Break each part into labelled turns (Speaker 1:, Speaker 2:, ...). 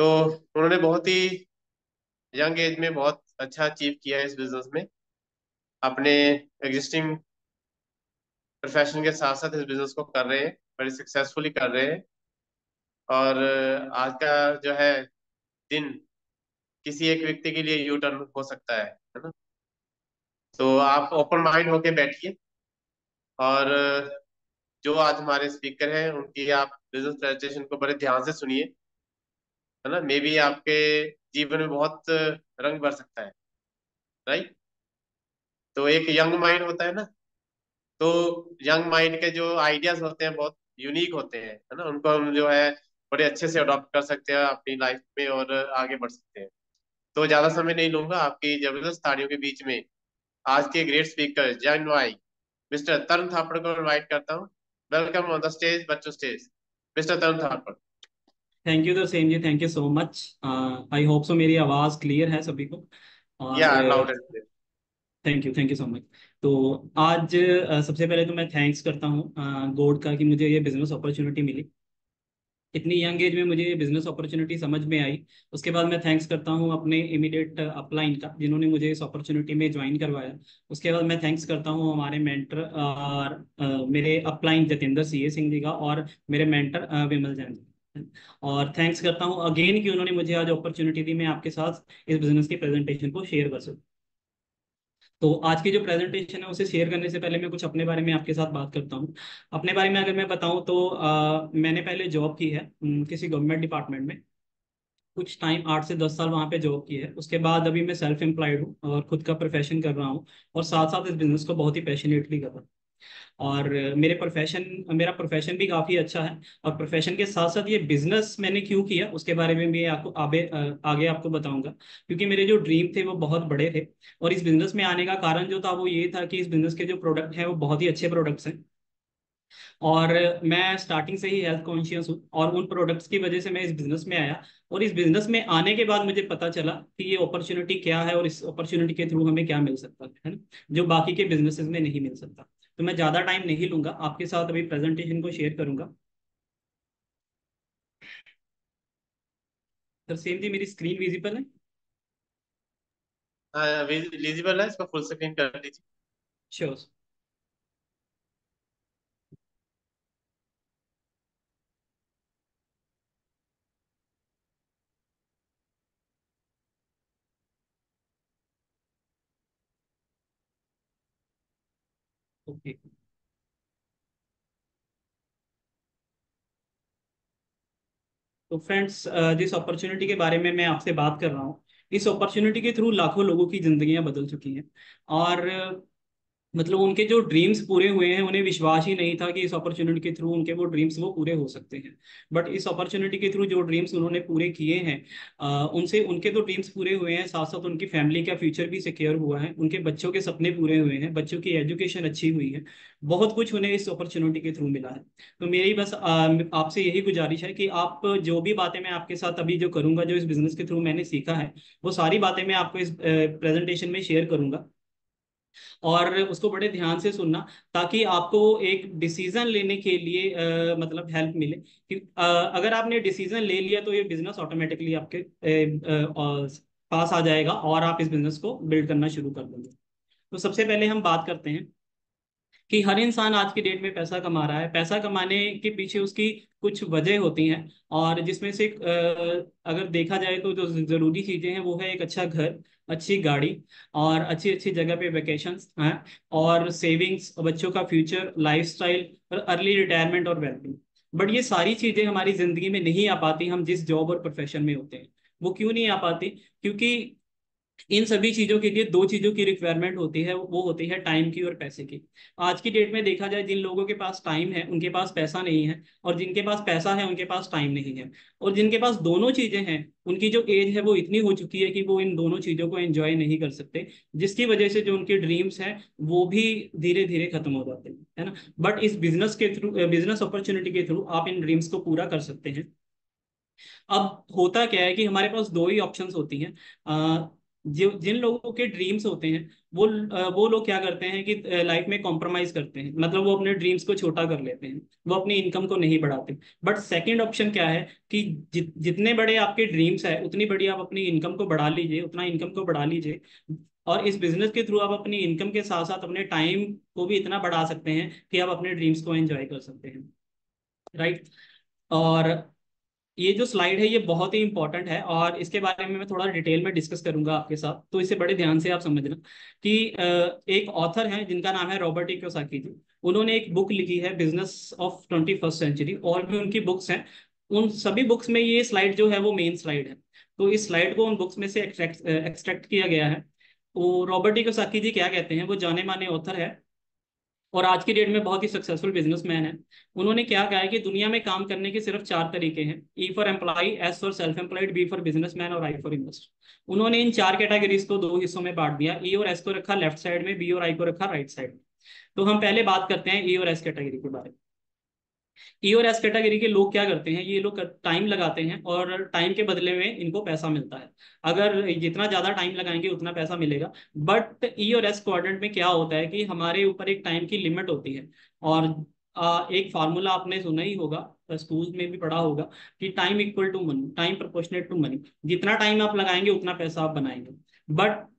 Speaker 1: तो उन्होंने बहुत ही यंग एज में बहुत अच्छा अचीव किया है इस बिजनेस में। अपने एग्जिस्टिंग प्रोफेशन के साथ साथ इस बिजनेस को कर रहे हैं, बड़ी सक्सेसफुली कर रहे हैं। और आज का जो है दिन किसी एक व्यक्ति के लिए यू टर्न हो सकता है ना। तो आप ओपन माइंड होके बैठिए, और जो आज हमारे स्पीकर हैं उनकी आप बिजनेस प्रेजेंटेशन को बड़े ध्यान से सुनिए, है ना। मे बी आपके जीवन में बहुत रंग भर सकता है, राइट। तो एक यंग माइंड होता है ना, तो यंग माइंड के जो आइडियाज होते हैं बहुत यूनिक होते हैं, है ना। उनको हम जो है बड़े अच्छे से अडॉप्ट कर सकते हैं अपनी लाइफ में और आगे बढ़ सकते हैं। तो ज्यादा समय नहीं लूंगा, आपकी जबरदस्त तालियों के बीच में आज के ग्रेट स्पीकर जैन वाई मिस्टर तरुण थापड़ को इनवाइट करता हूँ। वेलकम ऑन द स्टेज, बच्चों stage, mister Tarun Thapar.
Speaker 2: Thank you Tarsem ji, thank you so much. I hope so मेरी आवाज़ क्लियर है सभी को। और
Speaker 1: या loud and clear.
Speaker 2: Thank you so much. तो आज सबसे पहले तो मैं थैंक्स करता हूँ गॉड का कि मुझे ये बिजनेस अपॉर्चुनिटी मिली। इतनी यंग एज में मुझे ये बिजनेस अपॉर्चुनिटी समझ में आई। उसके बाद मैं थैंक्स करता हूँ अपने इमीडिएट अपलाइन का, जिन्होंने मुझे इस अपॉर्चुनिटी में ज्वाइन करवाया। उसके बाद मैं थैंक्स करता हूँ हमारे मेंटर और मेरे अपलाइन जतेंद्र सी ए सिंह जी का, और मेरे मेंटर विमल जैन जी। और थैंक्स करता हूँ अगेन कि उन्होंने मुझे आज अपॉर्चुनिटी दी मैं आपके साथ इस बिजनेस की प्रेजेंटेशन को शेयर कर सकूँ। तो आज की जो प्रेजेंटेशन है उसे शेयर करने से पहले मैं कुछ अपने बारे में आपके साथ बात करता हूँ। अपने बारे में अगर मैं बताऊँ तो मैंने पहले जॉब की है किसी गवर्नमेंट डिपार्टमेंट में। कुछ टाइम 8 से 10 साल वहाँ पे जॉब की है। उसके बाद अभी मैं सेल्फ एम्प्लॉयड हूँ और खुद का प्रोफेशन कर रहा हूँ। और साथ साथ इस बिजनेस को बहुत ही पैशनेटली कर रहा हूँ। और मेरा प्रोफेशन भी काफ़ी अच्छा है। और प्रोफेशन के साथ साथ ये बिजनेस मैंने क्यों किया उसके बारे में भी आपको आगे आपको बताऊंगा। क्योंकि मेरे जो ड्रीम थे वो बहुत बड़े थे। और इस बिजनेस में आने का कारण जो था वो ये था कि इस बिजनेस के जो प्रोडक्ट हैं वो बहुत ही अच्छे प्रोडक्ट्स हैं। और मैं स्टार्टिंग से ही हेल्थ कॉन्शियस हूँ और उन प्रोडक्ट्स की वजह से मैं इस बिजनेस में आया। और इस बिजनेस में आने के बाद मुझे पता चला कि ये अपॉर्चुनिटी क्या है और इस अपॉर्चुनिटी के थ्रू हमें क्या मिल सकता है ना, जो बाकी के बिजनेसेस में नहीं मिल सकता। तो मैं ज़्यादा टाइम नहीं लूंगा, आपके साथ अभी प्रेजेंटेशन को शेयर करूंगा। सर सेम जी, मेरी स्क्रीन विजिबल है?
Speaker 1: हाँ, विजिबल है, इसको फुल स्क्रीन कर लीजिए।
Speaker 2: श्योर। ओके। तो फ्रेंड्स, जिस अपॉर्चुनिटी के बारे में मैं आपसे बात कर रहा हूँ, इस अपॉर्चुनिटी के थ्रू लाखों लोगों की जिंदगियां बदल चुकी हैं। और मतलब उनके जो ड्रीम्स पूरे हुए हैं उन्हें विश्वास ही नहीं था कि इस अपॉर्चुनिटी के थ्रू उनके वो ड्रीम्स वो पूरे हो सकते हैं। बट इस अपॉर्चुनिटी के थ्रू जो ड्रीम्स उन्होंने पूरे किए हैं, उनसे उनके तो ड्रीम्स पूरे हुए हैं, साथ साथ उनकी फैमिली का फ्यूचर भी सिक्योर हुआ है, उनके बच्चों के सपने पूरे हुए हैं, बच्चों की एजुकेशन अच्छी हुई है। बहुत कुछ उन्हें इस अपॉर्चुनिटी के थ्रू मिला है। तो मेरी बस आपसे यही गुजारिश है कि आप जो भी बातें मैं आपके साथ अभी जो करूंगा, जो इस बिजनेस के थ्रू मैंने सीखा है, वो सारी बातें मैं आपको इस प्रेजेंटेशन में शेयर करूंगा। और उसको बड़े ध्यान से सुनना, ताकि आपको एक डिसीजन लेने के लिए मतलब हेल्प मिले कि अगर आपने डिसीजन ले लिया तो ये बिजनेस ऑटोमेटिकली आपके पास आ जाएगा और आप इस बिजनेस को बिल्ड करना शुरू कर देंगे। तो सबसे पहले हम बात करते हैं कि हर इंसान आज की डेट में पैसा कमा रहा है। पैसा कमाने के पीछे उसकी कुछ वजह होती हैं, और जिसमें से अगर देखा जाए तो जो ज़रूरी चीज़ें हैं वो है एक अच्छा घर, अच्छी गाड़ी, और अच्छी अच्छी जगह पे वेकेशंस हैं, और सेविंग्स, बच्चों का फ्यूचर, लाइफस्टाइल, और अर्ली रिटायरमेंट और वेलबींग। बट ये सारी चीज़ें हमारी ज़िंदगी में नहीं आ पाती हम जिस जॉब और प्रोफेशन में होते हैं। वो क्यों नहीं आ पाती? क्योंकि इन सभी चीजों के लिए दो चीजों की रिक्वायरमेंट होती है, वो होती है टाइम की और पैसे की। आज की डेट में देखा जाए, जिन लोगों के पास टाइम है उनके पास पैसा नहीं है, और जिनके पास पैसा है उनके पास टाइम नहीं है। और जिनके पास दोनों चीजें हैं उनकी जो एज है वो इतनी हो चुकी है कि वो इन दोनों चीजों को एंजॉय नहीं कर सकते, जिसकी वजह से जो उनके ड्रीम्स हैं वो भी धीरे धीरे खत्म हो जाते हैं, है ना। बट इस बिजनेस के थ्रू, बिजनेस अपॉर्चुनिटी के थ्रू आप इन ड्रीम्स को पूरा कर सकते हैं। अब होता क्या है कि हमारे पास दो ही ऑप्शंस होती हैं। जो जिन लोगों के ड्रीम्स होते हैं वो लोग क्या करते हैं कि लाइफ में कॉम्प्रोमाइज करते हैं, मतलब वो अपने ड्रीम्स को छोटा कर लेते हैं, वो अपनी इनकम को नहीं बढ़ाते। बट सेकंड ऑप्शन क्या है कि जितने बड़े आपके ड्रीम्स है उतनी बड़ी आप अपनी इनकम को बढ़ा लीजिए, उतना इनकम को बढ़ा लीजिए। और इस बिजनेस के थ्रू आप अपनी इनकम के साथ साथ अपने टाइम को भी इतना बढ़ा सकते हैं कि आप अपने ड्रीम्स को एंजॉय कर सकते हैं। राइट। और ये जो स्लाइड है ये बहुत ही इंपॉर्टेंट है, और इसके बारे में मैं थोड़ा डिटेल में डिस्कस करूंगा आपके साथ, तो इसे बड़े ध्यान से आप समझना कि एक ऑथर हैं जिनका नाम है रॉबर्ट ए कियोसाकी जी। उन्होंने एक बुक लिखी है बिजनेस ऑफ 21st सेंचुरी, और भी उनकी बुक्स हैं। उन सभी बुक्स में ये स्लाइड जो है वो मेन स्लाइड है। तो इस स्लाइड को उन बुक्स में से एक्सट्रैक्ट किया गया है। वो रॉबर्ट ए कियोसाकी जी क्या कहते हैं, वो जाने माने ऑथर है और आज की डेट में बहुत ही सक्सेसफुल बिजनेसमैन है। उन्होंने क्या कहा है कि दुनिया में काम करने के सिर्फ 4 तरीके हैं: E for employ, S for self employed, B for businessman और आई फॉर इन्वेस्टर। उन्होंने इन 4 कैटेगरीज को 2 हिस्सों में बांट दिया, ई और एस को रखा लेफ्ट साइड में, बी और आई को रखा राइट साइड में। तो हम पहले बात करते हैं ई और एस कैटेगरी के बारे में। ई और एस कैटेगरी के लोग क्या करते हैं, ये लोग टाइम लगाते हैं और टाइम के बदले में इनको पैसा मिलता है। अगर जितना ज्यादा टाइम लगाएंगे उतना पैसा मिलेगा। बट ई और एस क्वाड्रेंट में क्या होता है कि हमारे ऊपर एक टाइम की लिमिट होती है। और एक फार्मूला आपने सुना ही होगा, स्कूल में भी पढ़ा होगा कि time equal to money, time proportionate to money. जितना टाइम आप लगाएंगे उतना पैसा आप बनाएंगे। बट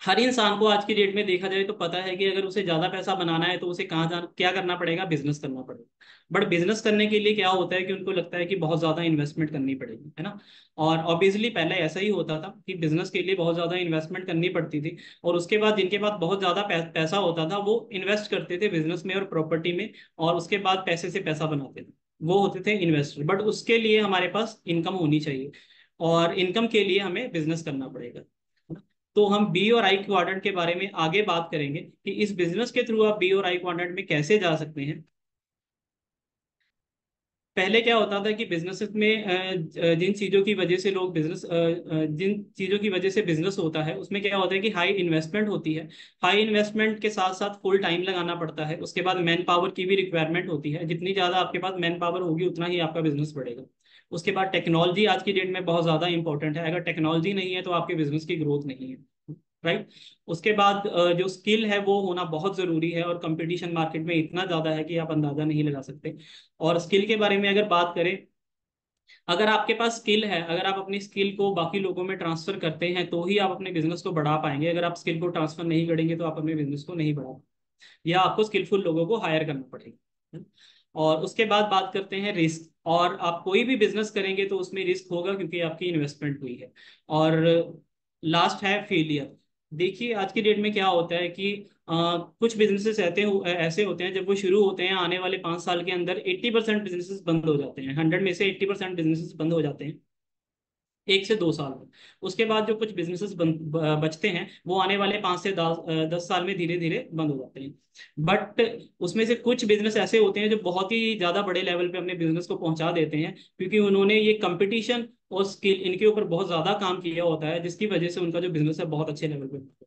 Speaker 2: हर इंसान को आज की डेट में देखा जाए तो पता है कि अगर उसे ज्यादा पैसा बनाना है तो उसे कहाँ जाना, क्या करना पड़ेगा, बिजनेस करना पड़ेगा। बट बिजनेस करने के लिए क्या होता है कि उनको लगता है कि बहुत ज्यादा इन्वेस्टमेंट करनी पड़ेगी, है ना। और ऑब्वियसली पहले ऐसा ही होता था कि बिजनेस के लिए बहुत ज्यादा इन्वेस्टमेंट करनी पड़ती थी। और उसके बाद जिनके पास बहुत ज्यादा पैसा होता था वो इन्वेस्ट करते थे बिजनेस में और प्रॉपर्टी में, और उसके बाद पैसे से पैसा बनाते थे। वो होते थे इन्वेस्टर। बट उसके लिए हमारे पास इनकम होनी चाहिए, और इनकम के लिए हमें बिजनेस करना पड़ेगा। तो हम बी और आई क्वाड्रेंट के बारे में आगे बात करेंगे कि इस बिजनेस के थ्रू आप बी और आई क्वाड्रेंट में कैसे जा सकते हैं। पहले क्या होता था कि बिजनेस में जिन चीजों की वजह से लोग बिजनेस जिन चीजों की वजह से बिजनेस होता है उसमें क्या होता है कि हाई इन्वेस्टमेंट होती है। हाई इन्वेस्टमेंट के साथ साथ फुल टाइम लगाना पड़ता है। उसके बाद मैन पावर की भी रिक्वायरमेंट होती है, जितनी ज्यादा आपके पास मैन पावर होगी उतना ही आपका बिजनेस बढ़ेगा। उसके बाद टेक्नोलॉजी आज की डेट में बहुत ज्यादा इंपॉर्टेंट है। अगर टेक्नोलॉजी नहीं है तो आपके बिजनेस की ग्रोथ नहीं है। राइट। उसके बाद जो स्किल है वो होना बहुत जरूरी है, और कंपटीशन मार्केट में इतना ज्यादा है कि आप अंदाजा नहीं लगा सकते। और स्किल के बारे में अगर बात करें, अगर आपके पास स्किल है, अगर आप अपनी स्किल को बाकी लोगों में ट्रांसफर करते हैं तो ही आप अपने बिजनेस को बढ़ा पाएंगे। अगर आप स्किल को ट्रांसफर नहीं करेंगे तो आप अपने बिजनेस को नहीं बढ़ा पाएंगे, या आपको स्किलफुल लोगों को हायर करना पड़ेगा। और उसके बाद बात करते हैं रिस्क। और आप कोई भी बिजनेस करेंगे तो उसमें रिस्क होगा क्योंकि आपकी इन्वेस्टमेंट हुई है। और लास्ट है फेलियर। देखिए आज की डेट में क्या होता है कि कुछ बिजनेसेस ऐसे होते हैं, जब वो शुरू होते हैं आने वाले 5 साल के अंदर 80% बिजनेसेस बंद हो जाते हैं। 100 में से 80% बिजनेसेस बंद हो जाते हैं 1 से 2 साल में। उसके बाद जो कुछ बिजनेसेस बचते हैं वो आने वाले 5 से 10 साल में धीरे धीरे बंद हो जाते हैं। बट उसमें से कुछ बिजनेस ऐसे होते हैं जो बहुत ही ज्यादा बड़े लेवल पे अपने बिजनेस को पहुंचा देते हैं, क्योंकि उन्होंने ये कंपटीशन और स्किल इनके ऊपर बहुत ज्यादा काम किया होता है, जिसकी वजह से उनका जो बिजनेस है बहुत अच्छे लेवल पे।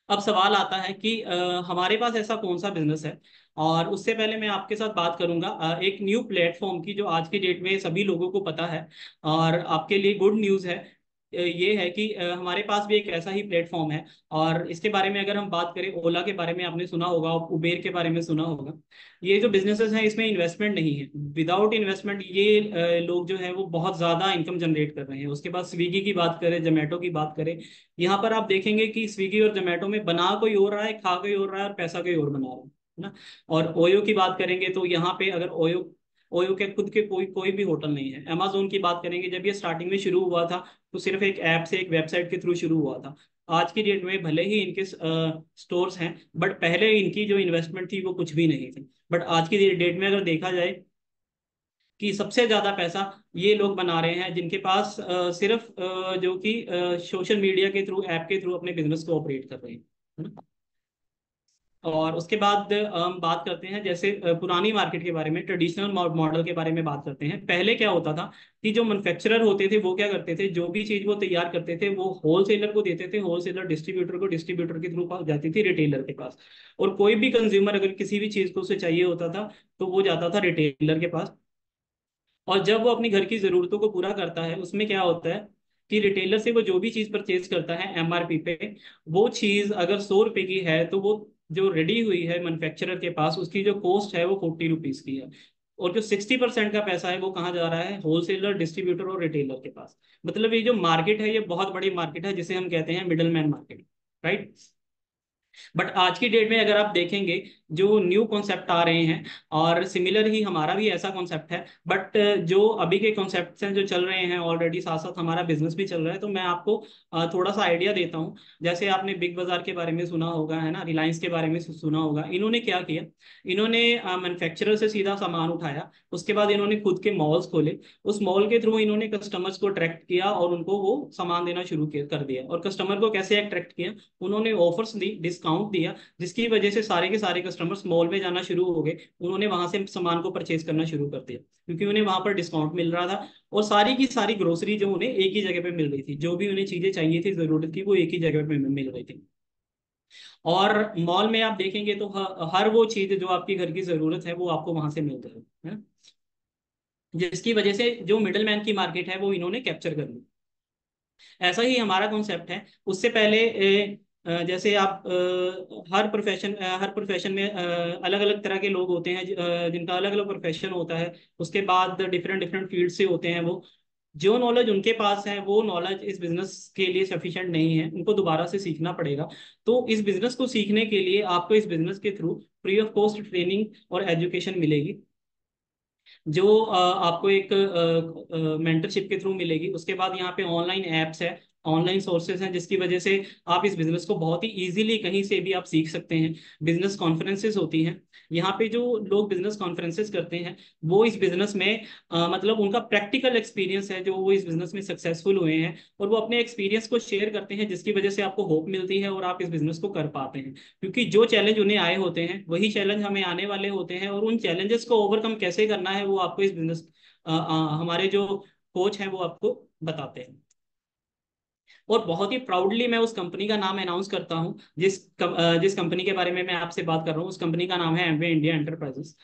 Speaker 2: अब सवाल आता है कि हमारे पास ऐसा कौन सा बिजनेस है। और उससे पहले मैं आपके साथ बात करूंगा एक न्यू प्लेटफॉर्म की, जो आज की डेट में सभी लोगों को पता है। और आपके लिए गुड न्यूज़ है, ये है कि हमारे पास भी एक ऐसा ही प्लेटफॉर्म है। और इसके बारे में अगर हम बात करें, ओला के बारे में आपने सुना होगा, उबेर के बारे में सुना होगा। ये जो बिजनेसेस हैं इसमें इन्वेस्टमेंट नहीं है। विदाउट इन्वेस्टमेंट ये लोग जो है वो बहुत ज़्यादा इनकम जनरेट कर रहे हैं। उसके बाद स्विगी की बात करें, जोमेटो की बात करें, यहाँ पर आप देखेंगे कि स्विगी और जोमेटो में बना कोई और रहा है, खा कोई और रहा है, और पैसा कोई और बना रहा है ना। और ओयो की बात करेंगे तो यहाँ पे अगर ओयो ओयो के खुद के कोई कोई भी होटल नहीं है। अमेजोन की बात करेंगे, जब ये स्टार्टिंग में शुरू हुआ था तो सिर्फ एक ऐप से, एक वेबसाइट के थ्रू शुरू हुआ था। आज की डेट में भले ही इनके स्टोर्स हैं, बट पहले इनकी जो इन्वेस्टमेंट थी वो कुछ भी नहीं थी। बट आज की डेट में अगर देखा जाए कि सबसे ज्यादा पैसा ये लोग बना रहे हैं जिनके पास सिर्फ जो कि सोशल मीडिया के थ्रू, ऐप के थ्रू अपने बिजनेस को ऑपरेट कर रहे हैं, है ना। और उसके बाद हम बात करते हैं जैसे पुरानी मार्केट के बारे में, ट्रेडिशनल मॉडल के बारे में बात करते हैं। पहले क्या होता था कि जो मैन्युफैक्चरर होते थे वो क्या करते थे, जो भी चीज वो तैयार करते थे वो होलसेलर को देते थे, होलसेलर डिस्ट्रीब्यूटर को, डिस्ट्रीब्यूटर के थ्रू जाती थी रिटेलर के पास। और कोई भी कंज्यूमर अगर किसी भी चीज को उसे चाहिए होता था तो वो जाता था रिटेलर के पास। और जब वो अपनी घर की जरूरतों को पूरा करता है, उसमें क्या होता है कि रिटेलर से वो जो भी चीज़ परचेज करता है एमआरपी पे, वो चीज़ अगर 100 रुपए की है तो वो जो रेडी हुई है मैन्युफैक्चरर के पास, उसकी जो कॉस्ट है वो 40 रुपीज़ की है। और जो 60% का पैसा है वो कहाँ जा रहा है? होलसेलर, डिस्ट्रीब्यूटर और रिटेलर के पास। मतलब ये जो मार्केट है ये बहुत बड़ी मार्केट है, जिसे हम कहते हैं middle main market, right. But आज की डेट में अगर आप देखेंगे, जो न्यू कॉन्सेप्ट आ रहे हैं, और सिमिलर ही हमारा भी ऐसा कॉन्सेप्ट है, बट जो अभी के कॉन्सेप्ट्स हैं जो चल रहे हैं ऑलरेडी, साथ साथ हमारा बिजनेस भी चल रहा है, तो मैं आपको थोड़ा सा आइडिया देता हूँ। जैसे आपने बिग बाजार के बारे में सुना होगा, है ना, रिलायंस के बारे में सुना होगा। इन्होंने क्या किया, इन्होंने मैन्युफैक्चरर से सीधा सामान उठाया, उसके बाद इन्होंने खुद के मॉल्स खोले, उस मॉल के थ्रू इन्होंने कस्टमर्स को अट्रैक्ट किया और उनको वो सामान देना शुरू कर दिया। और कस्टमर को कैसे अट्रैक्ट किया? उन्होंने ऑफर्स दी, डिस्काउंट दिया, जिसकी वजह से सारे के सारे कस्टमर्स मॉल में जाना शुरू हो गए। उन्होंने वहां से सामान को परचेज करना शुरू कर दिया, क्योंकि उन्हें वहां पर डिस्काउंट मिल रहा था। और सारी की सारी ग्रोसरी जो उन्हें एक ही जगह पे मिल रही थी, जो भी उन्हें चीजें चाहिए थी, जरूरत थी, वो एक ही जगह पे मिल रही थी। और मॉल में आप देखेंगे तो हर वो चीज जो आपकी घर की जरूरत है वो आपको वहां से मिल रही है, जिसकी वजह से जो मिडल मैन की मार्केट है वो इन्होंने कैप्चर कर ली। ऐसा ही हमारा कॉन्सेप्ट है। उससे पहले जैसे आप हर प्रोफेशन में अलग अलग तरह के लोग होते हैं, जिनका अलग अलग प्रोफेशन होता है। उसके बाद डिफरेंट डिफरेंट फील्ड से होते हैं वो। जो नॉलेज उनके पास है वो नॉलेज इस बिजनेस के लिए सफिशिएंट नहीं है, उनको दोबारा से सीखना पड़ेगा। तो इस बिजनेस को सीखने के लिए आपको इस बिजनेस के through free of cost training और एजुकेशन मिलेगी, जो आपको एक मेंटरशिप के थ्रू मिलेगी। उसके बाद यहाँ पे ऑनलाइन एप्स है, ऑनलाइन सोर्सेज हैं, जिसकी वजह से आप इस बिजनेस को बहुत ही इजीली कहीं से भी आप सीख सकते हैं। बिजनेस कॉन्फ्रेंसेस होती हैं, यहाँ पे जो लोग बिजनेस कॉन्फ्रेंसेस करते हैं वो इस बिजनेस में मतलब उनका प्रैक्टिकल एक्सपीरियंस है, जो वो इस बिजनेस में सक्सेसफुल हुए हैं, और वो अपने एक्सपीरियंस को शेयर करते हैं, जिसकी वजह से आपको होप मिलती है और आप इस बिजनेस को कर पाते हैं। क्योंकि जो चैलेंज उन्हें आए होते हैं वही चैलेंज हमें आने वाले होते हैं, और उन चैलेंजेस को ओवरकम कैसे करना है वो आपको इस बिजनेस हमारे जो कोच हैं वो आपको बताते हैं। और बहुत ही प्राउडली मैं उस कंपनी का नाम अनाउंस करता हूँ, जिस कंपनी के बारे में मैं आपसे बात कर रहा हूँ, उस कंपनी का नाम है एमवे इंडिया एंटरप्राइजेस।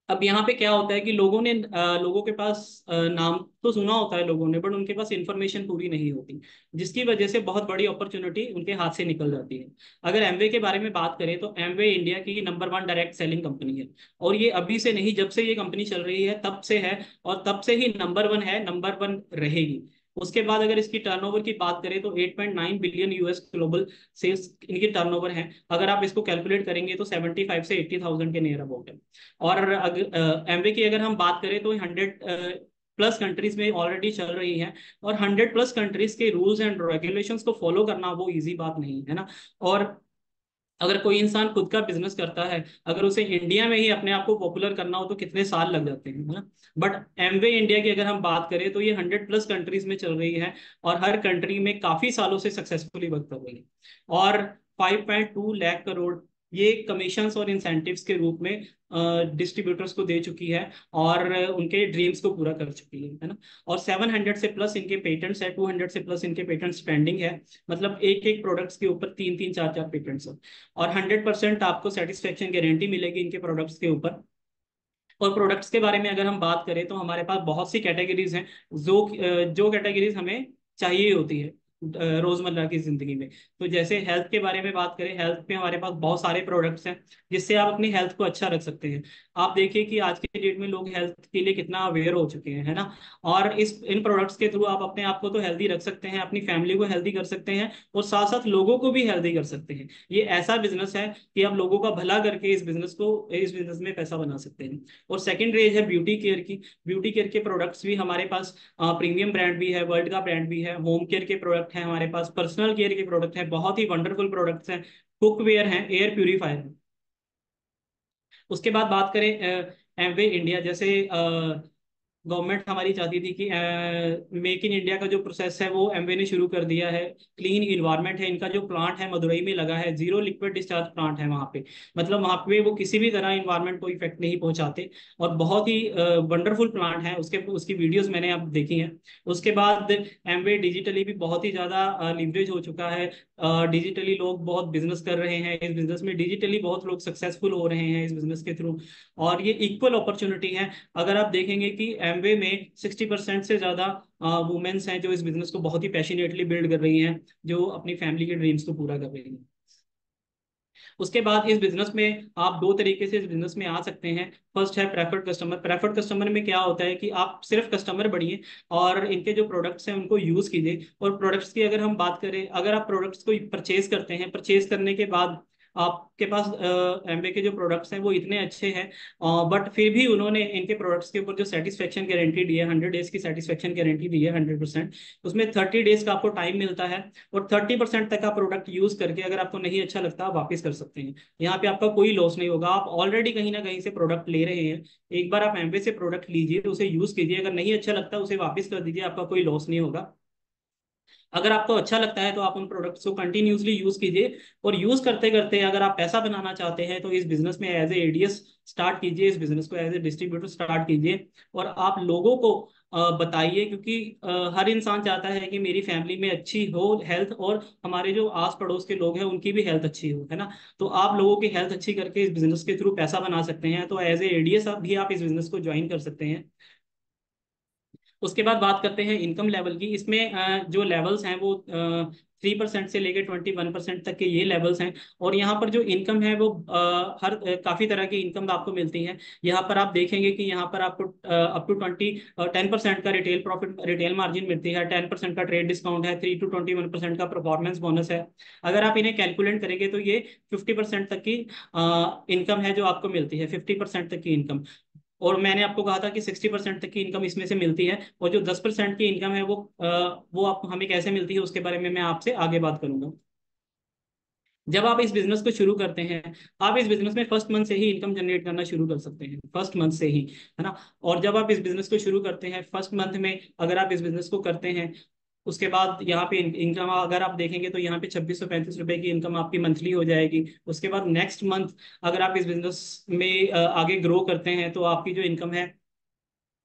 Speaker 2: अब यहाँ पे क्या होता है कि लोगों के पास नाम तो सुना होता है लोगों ने, बट उनके पास इंफॉर्मेशन पूरी नहीं होती, जिसकी वजह से बहुत बड़ी अपॉर्चुनिटी उनके हाथ से निकल जाती है। अगर एमवे के बारे में बात करें तो एमवे इंडिया की नंबर 1 डायरेक्ट सेलिंग कंपनी है। और ये अभी से नहीं, जब से ये कंपनी चल रही है तब से है, और तब से ही नंबर 1 है, नंबर 1 रहेगी। उसके बाद अगर इसकी टर्नओवर की बात करें तो 8.9 बिलियन यूएस ग्लोबल सेल्स इनकी टर्नओवर है। अगर आप इसको कैलकुलेट करेंगे तो 75 से 80 थाउजेंड के नियर अबाउट है। और अगर एमवे की अगर हम बात करें तो 100+ कंट्रीज में ऑलरेडी चल रही है। और 100+ कंट्रीज के रूल्स एंड रेगुलेशंस को फॉलो करना वो इजी बात नहीं है ना। और अगर कोई इंसान खुद का बिजनेस करता है, अगर उसे इंडिया में ही अपने आप को पॉपुलर करना हो तो कितने साल लग जाते हैं, है ना। बट एमवे इंडिया की अगर हम बात करें तो ये 100+ कंट्रीज में चल रही है, और हर कंट्री में काफी सालों से सक्सेसफुली वर्क कर रही है। और 5.2 लाख करोड़ ये कमीशंस और इंसेंटिव्स के रूप में डिस्ट्रीब्यूटर्स को दे चुकी है, और उनके ड्रीम्स को पूरा कर चुकी है ना। और 700 से प्लस इनके पेटेंट्स है, 200 से प्लस इनके पेटेंट्स पेंडिंग है। मतलब एक एक प्रोडक्ट्स के ऊपर 3 3 4 4 पेटेंट्स है। और 100% आपको सेटिस्फेक्शन गारंटी मिलेगी इनके प्रोडक्ट्स के ऊपर। और प्रोडक्ट्स के बारे में अगर हम बात करें तो हमारे पास बहुत सी कैटेगरीज हैं, जो कैटेगरीज हमें चाहिए होती है रोजमर्रा की जिंदगी में। तो जैसे हेल्थ के बारे में बात करें, हेल्थ पे हमारे पास बहुत सारे प्रोडक्ट्स हैं, जिससे आप अपनी हेल्थ को अच्छा रख सकते हैं। आप देखिए कि आज के डेट में लोग हेल्थ के लिए कितना अवेयर हो चुके हैं, है ना। और इस इन प्रोडक्ट्स के थ्रू आप अपने आप को तो हेल्दी रख सकते हैं, अपनी फैमिली को हेल्दी कर सकते हैं, और साथ साथ लोगों को भी हेल्दी कर सकते हैं। ये ऐसा बिजनेस है कि आप लोगों का भला करके इस बिजनेस में पैसा बना सकते हैं। और सेकंड रेंज है ब्यूटी केयर की। ब्यूटी केयर के प्रोडक्ट्स भी हमारे पास प्रीमियम ब्रांड भी है, वर्ल्ड का ब्रांड भी है। होम केयर के प्रोडक्ट हैं हमारे पास, पर्सनल केयर के प्रोडक्ट हैं, बहुत ही वंडरफुल प्रोडक्ट्स हैं। कुकवेयर हैं, एयर प्यूरीफायर है। उसके बाद बात करें एमवे इंडिया, जैसे गवर्नमेंट हमारी चाहती थी कि मेक इन इंडिया का जो प्रोसेस है वो एमवे ने शुरू कर दिया है। क्लीन इन्वायरमेंट है, इनका जो प्लांट है मदुरई में लगा है, जीरो लिक्विड डिस्चार्ज प्लांट है वहाँ पे। मतलब वहाँ पे वो किसी भी तरह इन्वायरमेंट को इफेक्ट नहीं पहुंचाते, और बहुत ही वंडरफुल प्लांट है। उसकी वीडियोस मैंने अब देखी हैं। उसके बाद एमवे डिजिटली भी बहुत ही ज़्यादा लिवरेज हो चुका है। डिजिटली लोग बहुत बिजनेस कर रहे हैं, इस बिजनेस में डिजिटली बहुत लोग सक्सेसफुल हो रहे हैं इस बिजनेस के थ्रू। और ये इक्वल अपॉर्चुनिटी है। अगर आप देखेंगे कि एमवे में 60% से ज़्यादा वुमेन्स हैं जो इस बिजनेस को बहुत ही पैशनेटली बिल्ड कर रही हैं, जो अपनी फैमिली के ड्रीम्स को पूरा कर रही हैं। उसके बाद इस बिजनेस में आप दो तरीके से इस बिजनेस में आ सकते हैं। फर्स्ट है प्रेफर्ड कस्टमर। प्रेफर्ड कस्टमर में क्या होता है कि आप सिर्फ कस्टमर बनिए और इनके जो प्रोडक्ट्स हैं उनको यूज़ कीजिए। और प्रोडक्ट्स की अगर हम बात करें, अगर आप प्रोडक्ट्स को परचेज करते हैं, परचेज करने के बाद आपके पास एमवे के जो प्रोडक्ट्स हैं वो इतने अच्छे हैं, बट फिर भी उन्होंने इनके प्रोडक्ट्स के ऊपर जो सेटिस्फेक्शन गारंटी दी है, 100 डेज की सेटिस्फेक्शन गारंटी दी है 100%, उसमें 30 डेज का आपको टाइम मिलता है। और 30% तक आप प्रोडक्ट यूज करके अगर आपको नहीं अच्छा लगता आप वापस कर सकते हैं। यहाँ पे आपका कोई लॉस नहीं होगा, आप ऑलरेडी कहीं ना कहीं से प्रोडक्ट ले रहे हैं। एक बार आप एमवे से प्रोडक्ट लीजिए, उसे यूज कीजिए, अगर नहीं अच्छा लगता उसे वापस कर दीजिए, आपका कोई लॉस नहीं होगा। अगर आपको अच्छा लगता है तो आप उन प्रोडक्ट्स को कंटिन्यूसली यूज कीजिए। और यूज करते करते अगर आप पैसा बनाना चाहते हैं तो इस बिजनेस में एज ए एडीएस स्टार्ट कीजिए, इस बिजनेस को एज ए डिस्ट्रीब्यूटर स्टार्ट कीजिए। और आप लोगों को बताइए, क्योंकि हर इंसान चाहता है कि मेरी फैमिली में अच्छी हो हेल्थ, और हमारे जो आस पड़ोस के लोग हैं उनकी भी हेल्थ अच्छी हो, है ना। तो आप लोगों की हेल्थ अच्छी करके इस बिजनेस के थ्रू पैसा बना सकते हैं। तो एज ए एडीएस भी आप इस बिजनेस को ज्वाइन कर सकते हैं। उसके बाद बात करते हैं इनकम लेवल की। इसमें जो लेवल्स हैं वो 3% से लेकर 21% तक के ये लेवल्स हैं। और यहाँ पर जो इनकम है वो काफ़ी तरह की इनकम आपको मिलती है। यहाँ पर आप देखेंगे कि यहाँ पर आपको अप टू 10% का रिटेल प्रॉफिट, रिटेल मार्जिन मिलती है, 10% का ट्रेड डिस्काउंट है, 3 to 21% का परफॉर्मेंस बोनस है। अगर आप इन्हें कैलकुलेट करेंगे तो ये 50% तक की इनकम है जो आपको मिलती है, 50% तक की इनकम। और मैंने आपको कहा था कि 60% तक की इनकम इसमें से मिलती है। और जो 10% की इनकम है वो आप हमें कैसे मिलती है उसके बारे में मैं आपसे आगे बात करूंगा। जब आप इस बिजनेस को शुरू करते हैं, आप इस बिजनेस में फर्स्ट मंथ से ही इनकम जनरेट करना शुरू कर सकते हैं, फर्स्ट मंथ से ही, है ना। और जब आप इस बिजनेस को शुरू करते हैं फर्स्ट मंथ में, अगर आप इस बिजनेस को करते हैं, उसके बाद यहाँ पे इनकम अगर आप देखेंगे तो यहाँ पे 2635 रुपए की इनकम आपकी मंथली हो जाएगी। उसके बाद नेक्स्ट मंथ अगर आप इस बिजनेस में आगे ग्रो करते हैं तो आपकी जो इनकम है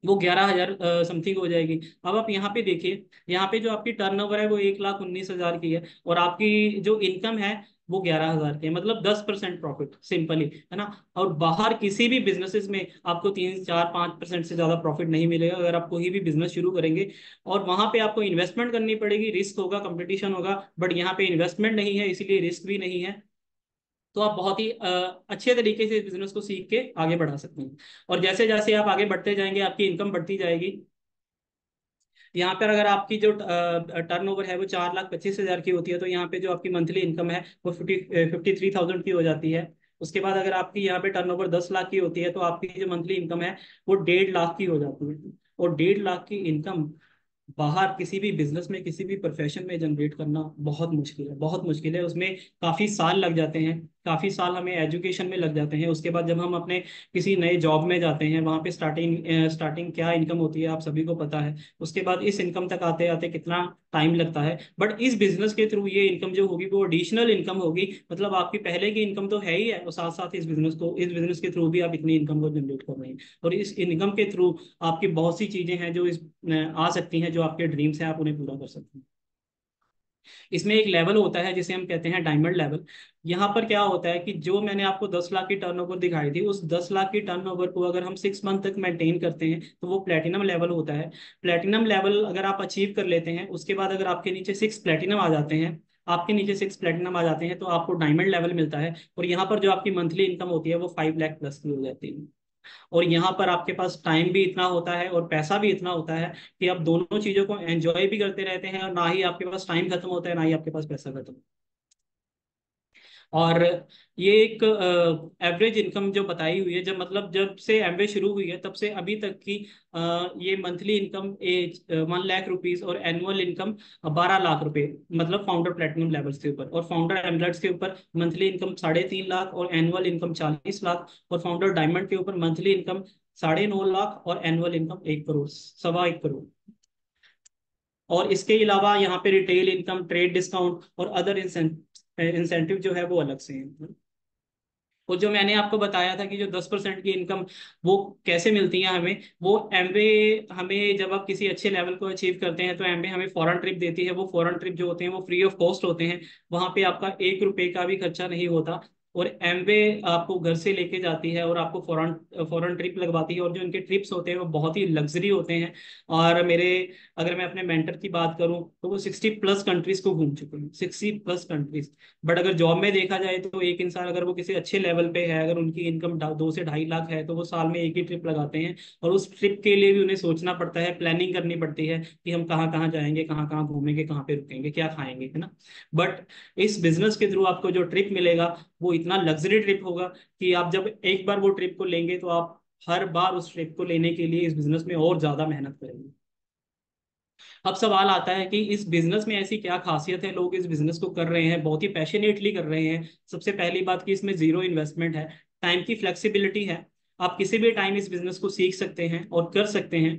Speaker 2: वो 11,000 समथिंग हो जाएगी। अब आप यहाँ पे देखिए, यहाँ पे जो आपकी टर्नओवर है वो 1,19,000 की है, और आपकी जो इनकम है वो 11,000 की है, मतलब 10% प्रॉफिट, सिंपली, है ना। और बाहर किसी भी बिजनेसेस में आपको 3 4 5% से ज्यादा प्रॉफिट नहीं मिलेगा अगर आप कोई भी बिजनेस शुरू करेंगे। और वहां पे आपको इन्वेस्टमेंट करनी पड़ेगी, रिस्क होगा, कंपटीशन होगा, बट यहाँ पे इन्वेस्टमेंट नहीं है, इसीलिए रिस्क भी नहीं है। तो आप बहुत ही अच्छे तरीके से इस बिजनेस को सीख के आगे बढ़ा सकते हैं। और जैसे जैसे आप आगे बढ़ते जाएंगे आपकी इनकम बढ़ती जाएगी। यहाँ पर अगर आपकी जो टर्नओवर है वो 4,25,000 की होती है, तो यहाँ पे जो आपकी मंथली इनकम है वो 53,000 की हो जाती है। उसके बाद अगर आपकी यहाँ पे टर्नओवर 10 लाख की होती है तो आपकी जो मंथली इनकम है वो 1.5 लाख की हो जाती है। और 1.5 लाख की इनकम बाहर किसी भी बिजनेस में, किसी भी प्रोफेशन में जनरेट करना बहुत मुश्किल है, बहुत मुश्किल है। उसमें काफ़ी साल लग जाते हैं, काफ़ी साल हमें एजुकेशन में लग जाते हैं। उसके बाद जब हम अपने किसी नए जॉब में जाते हैं वहाँ पे स्टार्टिंग क्या इनकम होती है आप सभी को पता है। उसके बाद इस इनकम तक आते आते कितना टाइम लगता है। बट इस बिजनेस के थ्रू ये इनकम जो होगी वो एडिशनल इनकम होगी, मतलब आपकी पहले की इनकम तो है ही है, और साथ साथ इस बिजनेस के थ्रू भी आप इतनी इनकम को जनरेट कर रहे हैं। और इस इनकम के थ्रू आपकी बहुत सी चीजें हैं जो आ सकती हैं, जो आपके ड्रीम्स हैं आप उन्हें पूरा कर सकते हैं। इसमें एक लेवल होता है जिसे हम कहते हैं डायमंड लेवल। यहाँ पर क्या होता है कि जो मैंने आपको 10 लाख की टर्नओवर दिखाई थी, उस 10 लाख की टर्नओवर को अगर हम 6 मंथ तक मेंटेन करते हैं तो वो प्लेटिनम लेवल होता है। प्लेटिनम लेवल अगर आप अचीव कर लेते हैं, उसके बाद अगर आपके नीचे 6 प्लेटिनम आ जाते हैं, आपके नीचे 6 प्लेटिनम आ जाते हैं तो आपको डायमंड लेवल मिलता है। और यहाँ पर जो आपकी मंथली इनकम होती है वो 5 लाख प्लस की हो जाती है। और यहाँ पर आपके पास टाइम भी इतना होता है और पैसा भी इतना होता है कि आप दोनों चीजों को एंजॉय भी करते रहते हैं, और ना ही आपके पास टाइम खत्म होता है ना ही आपके पास पैसा खत्म। और ये एक एवरेज इनकम जो बताई हुई है, जब मतलब जब से एमवे शुरू हुई है तब से अभी तक की ये मंथली इनकम 1 लाख रुपीज और एनुअल इनकम 12 लाख रुपए, मतलब फाउंडर प्लेटिनम लेवल्स के ऊपर। और फाउंडर एमलेट्स के ऊपर मंथली इनकम 3.5 लाख और एनुअल इनकम 40 लाख। और फाउंडर डायमंड के ऊपर मंथली इनकम 9.5 लाख और एनुअल इनकम 1 करोड़, 1.25 करोड़। और इसके अलावा यहाँ पे रिटेल इनकम, ट्रेड डिस्काउंट और अदर इंसेंटिव जो है वो अलग से हैं। और जो मैंने आपको बताया था कि जो 10% की इनकम वो कैसे मिलती है हमें, वो एमवे हमें, जब आप किसी अच्छे लेवल को अचीव करते हैं तो एमवे हमें फॉरेन ट्रिप देती है। वो फॉरेन ट्रिप जो होते हैं वो फ्री ऑफ कॉस्ट होते हैं, वहाँ पे आपका 1 रुपए का भी खर्चा नहीं होता। और एमवे आपको घर से लेके जाती है और आपको फॉरेन फॉरेन ट्रिप लगवाती है, और जो इनके ट्रिप्स होते हैं वो बहुत ही लग्जरी होते हैं। और मेरे, अगर मैं अपने मेंटर की बात करूं तो वो 60+ कंट्रीज को घूम चुके हैं, 60+ कंट्रीज। बट अगर जॉब में देखा जाए तो एक इंसान अगर वो किसी अच्छे लेवल पे है, अगर उनकी इनकम 2 से 2.5 लाख है, तो वो साल में एक ही ट्रिप लगाते हैं। और उस ट्रिप के लिए भी उन्हें सोचना पड़ता है, प्लानिंग करनी पड़ती है कि हम कहाँ कहाँ जाएंगे, कहाँ कहाँ घूमेंगे, कहाँ पे रुकेंगे, क्या खाएंगे, है ना। बट इस बिजनेस के थ्रू आपको जो ट्रिप मिलेगा वो इतना लग्जरी ट्रिप होगा कि आप जब एक बार वो ट्रिप को लेंगे तो आप हर बार उस ट्रिप को लेने के लिए इस बिजनेस में और ज्यादा मेहनत करेंगे। अब सवाल आता है कि इस बिजनेस में ऐसी क्या खासियत है, लोग इस बिजनेस को कर रहे हैं, बहुत ही पैशनेटली कर रहे हैं। सबसे पहली बात कि इसमें जीरो इन्वेस्टमेंट है, टाइम की फ्लेक्सिबिलिटी है। आप किसी भी टाइम इस बिजनेस को सीख सकते हैं और कर सकते हैं।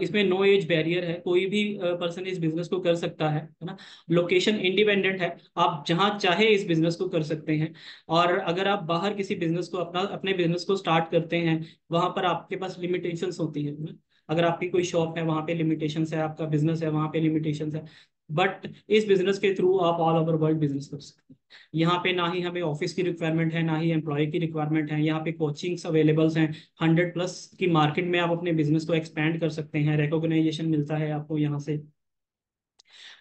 Speaker 2: इसमें नो एज बैरियर है, कोई भी पर्सन इस बिजनेस को कर सकता है ना। लोकेशन इंडिपेंडेंट है, आप जहां चाहे इस बिजनेस को कर सकते हैं। और अगर आप बाहर किसी बिजनेस को अपने बिजनेस को स्टार्ट करते हैं, वहां पर आपके पास लिमिटेशंस होती है ना। अगर आपकी कोई शॉप है वहां पे लिमिटेशंस है, आपका बिजनेस है वहां पे लिमिटेशंस है। बट इस बिजनेस के थ्रू आप ऑल ओवर वर्ल्ड बिजनेस कर सकते हैं। यहाँ पे ना ही हमें ऑफिस की रिक्वायरमेंट है, ना ही एम्प्लॉय की रिक्वायरमेंट है, यहाँ पे कोचिंग्स अवेलेबल्स हैं। 100+ की मार्केट में आप अपने बिजनेस को एक्सपैंड कर सकते हैं, रिकॉग्नाइजेशन मिलता है आपको यहाँ से।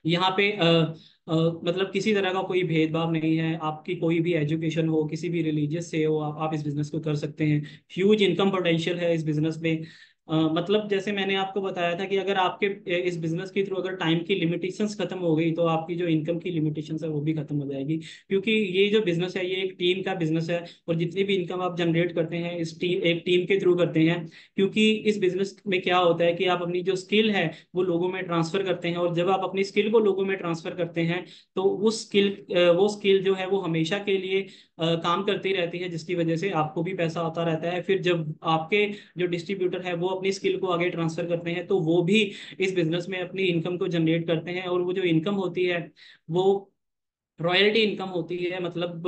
Speaker 2: यहाँ पे मतलब किसी तरह का कोई भेदभाव नहीं है, आपकी कोई भी एजुकेशन हो, किसी भी रिलीजियस से हो, आप इस बिजनेस को कर सकते हैं। ह्यूज इनकम पोटेंशियल है इस बिजनेस में। मतलब जैसे मैंने आपको बताया था कि अगर आपके इस बिजनेस के थ्रू अगर टाइम की लिमिटेशंस खत्म हो गई तो आपकी जो इनकम की लिमिटेशंस है वो भी खत्म हो जाएगी। क्योंकि ये जो बिजनेस है ये एक टीम का बिजनेस है, और जितनी भी इनकम आप जनरेट करते हैं इस टीम एक टीम के थ्रू करते हैं। क्योंकि इस बिजनेस में क्या होता है कि आप अपनी जो स्किल है वो लोगों में ट्रांसफर करते हैं, और जब आप अपनी स्किल को लोगों में ट्रांसफर करते हैं तो वो स्किल जो है वो हमेशा के लिए काम करती रहती है, जिसकी वजह से आपको भी पैसा आता रहता है। फिर जब आपके जो डिस्ट्रीब्यूटर है वो अपनी स्किल को आगे ट्रांसफर करते हैं तो वो भी इस बिजनेस में अपनी इनकम को जनरेट करते हैं, और वो जो इनकम होती है वो रॉयल्टी इनकम होती है। मतलब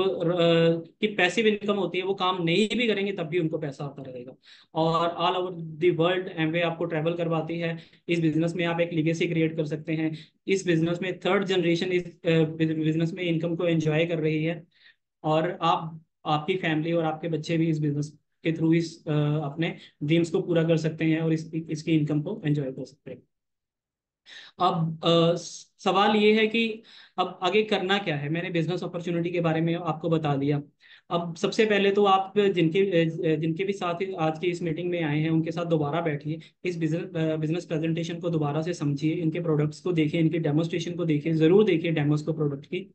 Speaker 2: कि पैसिव इनकम होती है, वो काम नहीं भी करेंगे तब भी उनको पैसा आता रहेगा। और all over the world Amway आपको ट्रैवल करवाती है। इस बिजनेस में आप एक लिगेसी क्रिएट कर सकते हैं। इस बिजनेस में थर्ड जनरेशन इस बिजनेस में इनकम को एंजॉय कर रही है। और आप, आपकी फैमिली और आपके बच्चे भी इस बिजनेस के थ्रू इस अपने ड्रीम्स को पूरा कर सकते हैं और इसकी इनकम को एंजॉय कर सकते हैं। अब सवाल ये है कि अब आगे करना क्या है। मैंने बिजनेस अपॉर्चुनिटी के बारे में आपको बता दिया। अब सबसे पहले तो आप जिनके भी साथ आज की इस मीटिंग में आए हैं उनके साथ दोबारा बैठिए, इस बिजनेस बिजनेस प्रेजेंटेशन को दोबारा से समझिए, इनके प्रोडक्ट्स को देखिए, इनके डेमोस्ट्रेशन को देखिए, जरूर देखिए डेमोस को प्रोडक्ट की।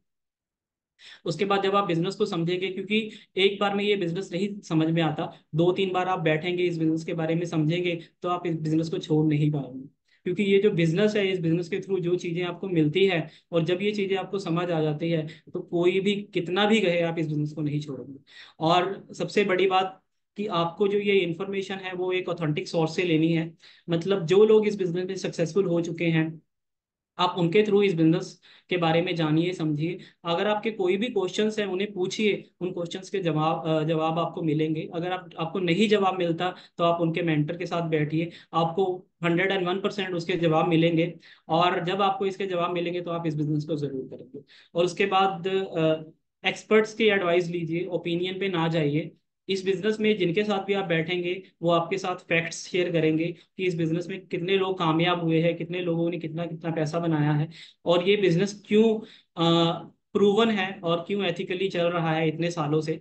Speaker 2: उसके बाद जब आप बिजनेस को समझेंगे, क्योंकि एक बार में ये बिजनेस नहीं समझ में आता, 2-3 बार आप बैठेंगे इस बिजनेस के बारे में समझेंगे तो आप इस बिजनेस को छोड़ नहीं पाएंगे। क्योंकि ये जो बिजनेस है, इस बिजनेस के थ्रू जो चीजें आपको मिलती है, और जब ये चीजें आपको समझ आ जाती है तो कोई भी कितना भी कहे आप इस बिजनेस को नहीं छोड़ोगे। और सबसे बड़ी बात कि आपको जो ये इन्फॉर्मेशन है वो एक ऑथेंटिक सोर्स से लेनी है। मतलब जो लोग इस बिजनेस में सक्सेसफुल हो चुके हैं, आप उनके थ्रू इस बिजनेस के बारे में जानिए, समझिए। अगर आपके कोई भी क्वेश्चंस हैं उन्हें पूछिए, उन क्वेश्चंस के जवाब आपको मिलेंगे। अगर आपको नहीं जवाब मिलता तो आप उनके मेंटर के साथ बैठिए, आपको 101% उसके जवाब मिलेंगे। और जब आपको इसके जवाब मिलेंगे तो आप इस बिजनेस को जरूर करेंगे। और उसके बाद एक्सपर्ट्स की एडवाइस लीजिए, ओपिनियन पे ना जाइए। इस बिजनेस में जिनके साथ भी आप बैठेंगे वो आपके साथ फैक्ट्स शेयर करेंगे कि इस बिजनेस में कितने लोग कामयाब हुए हैं, कितने लोगों ने कितना कितना पैसा बनाया है, और ये बिजनेस क्यों प्रूवन है और क्यों एथिकली चल रहा है इतने सालों से।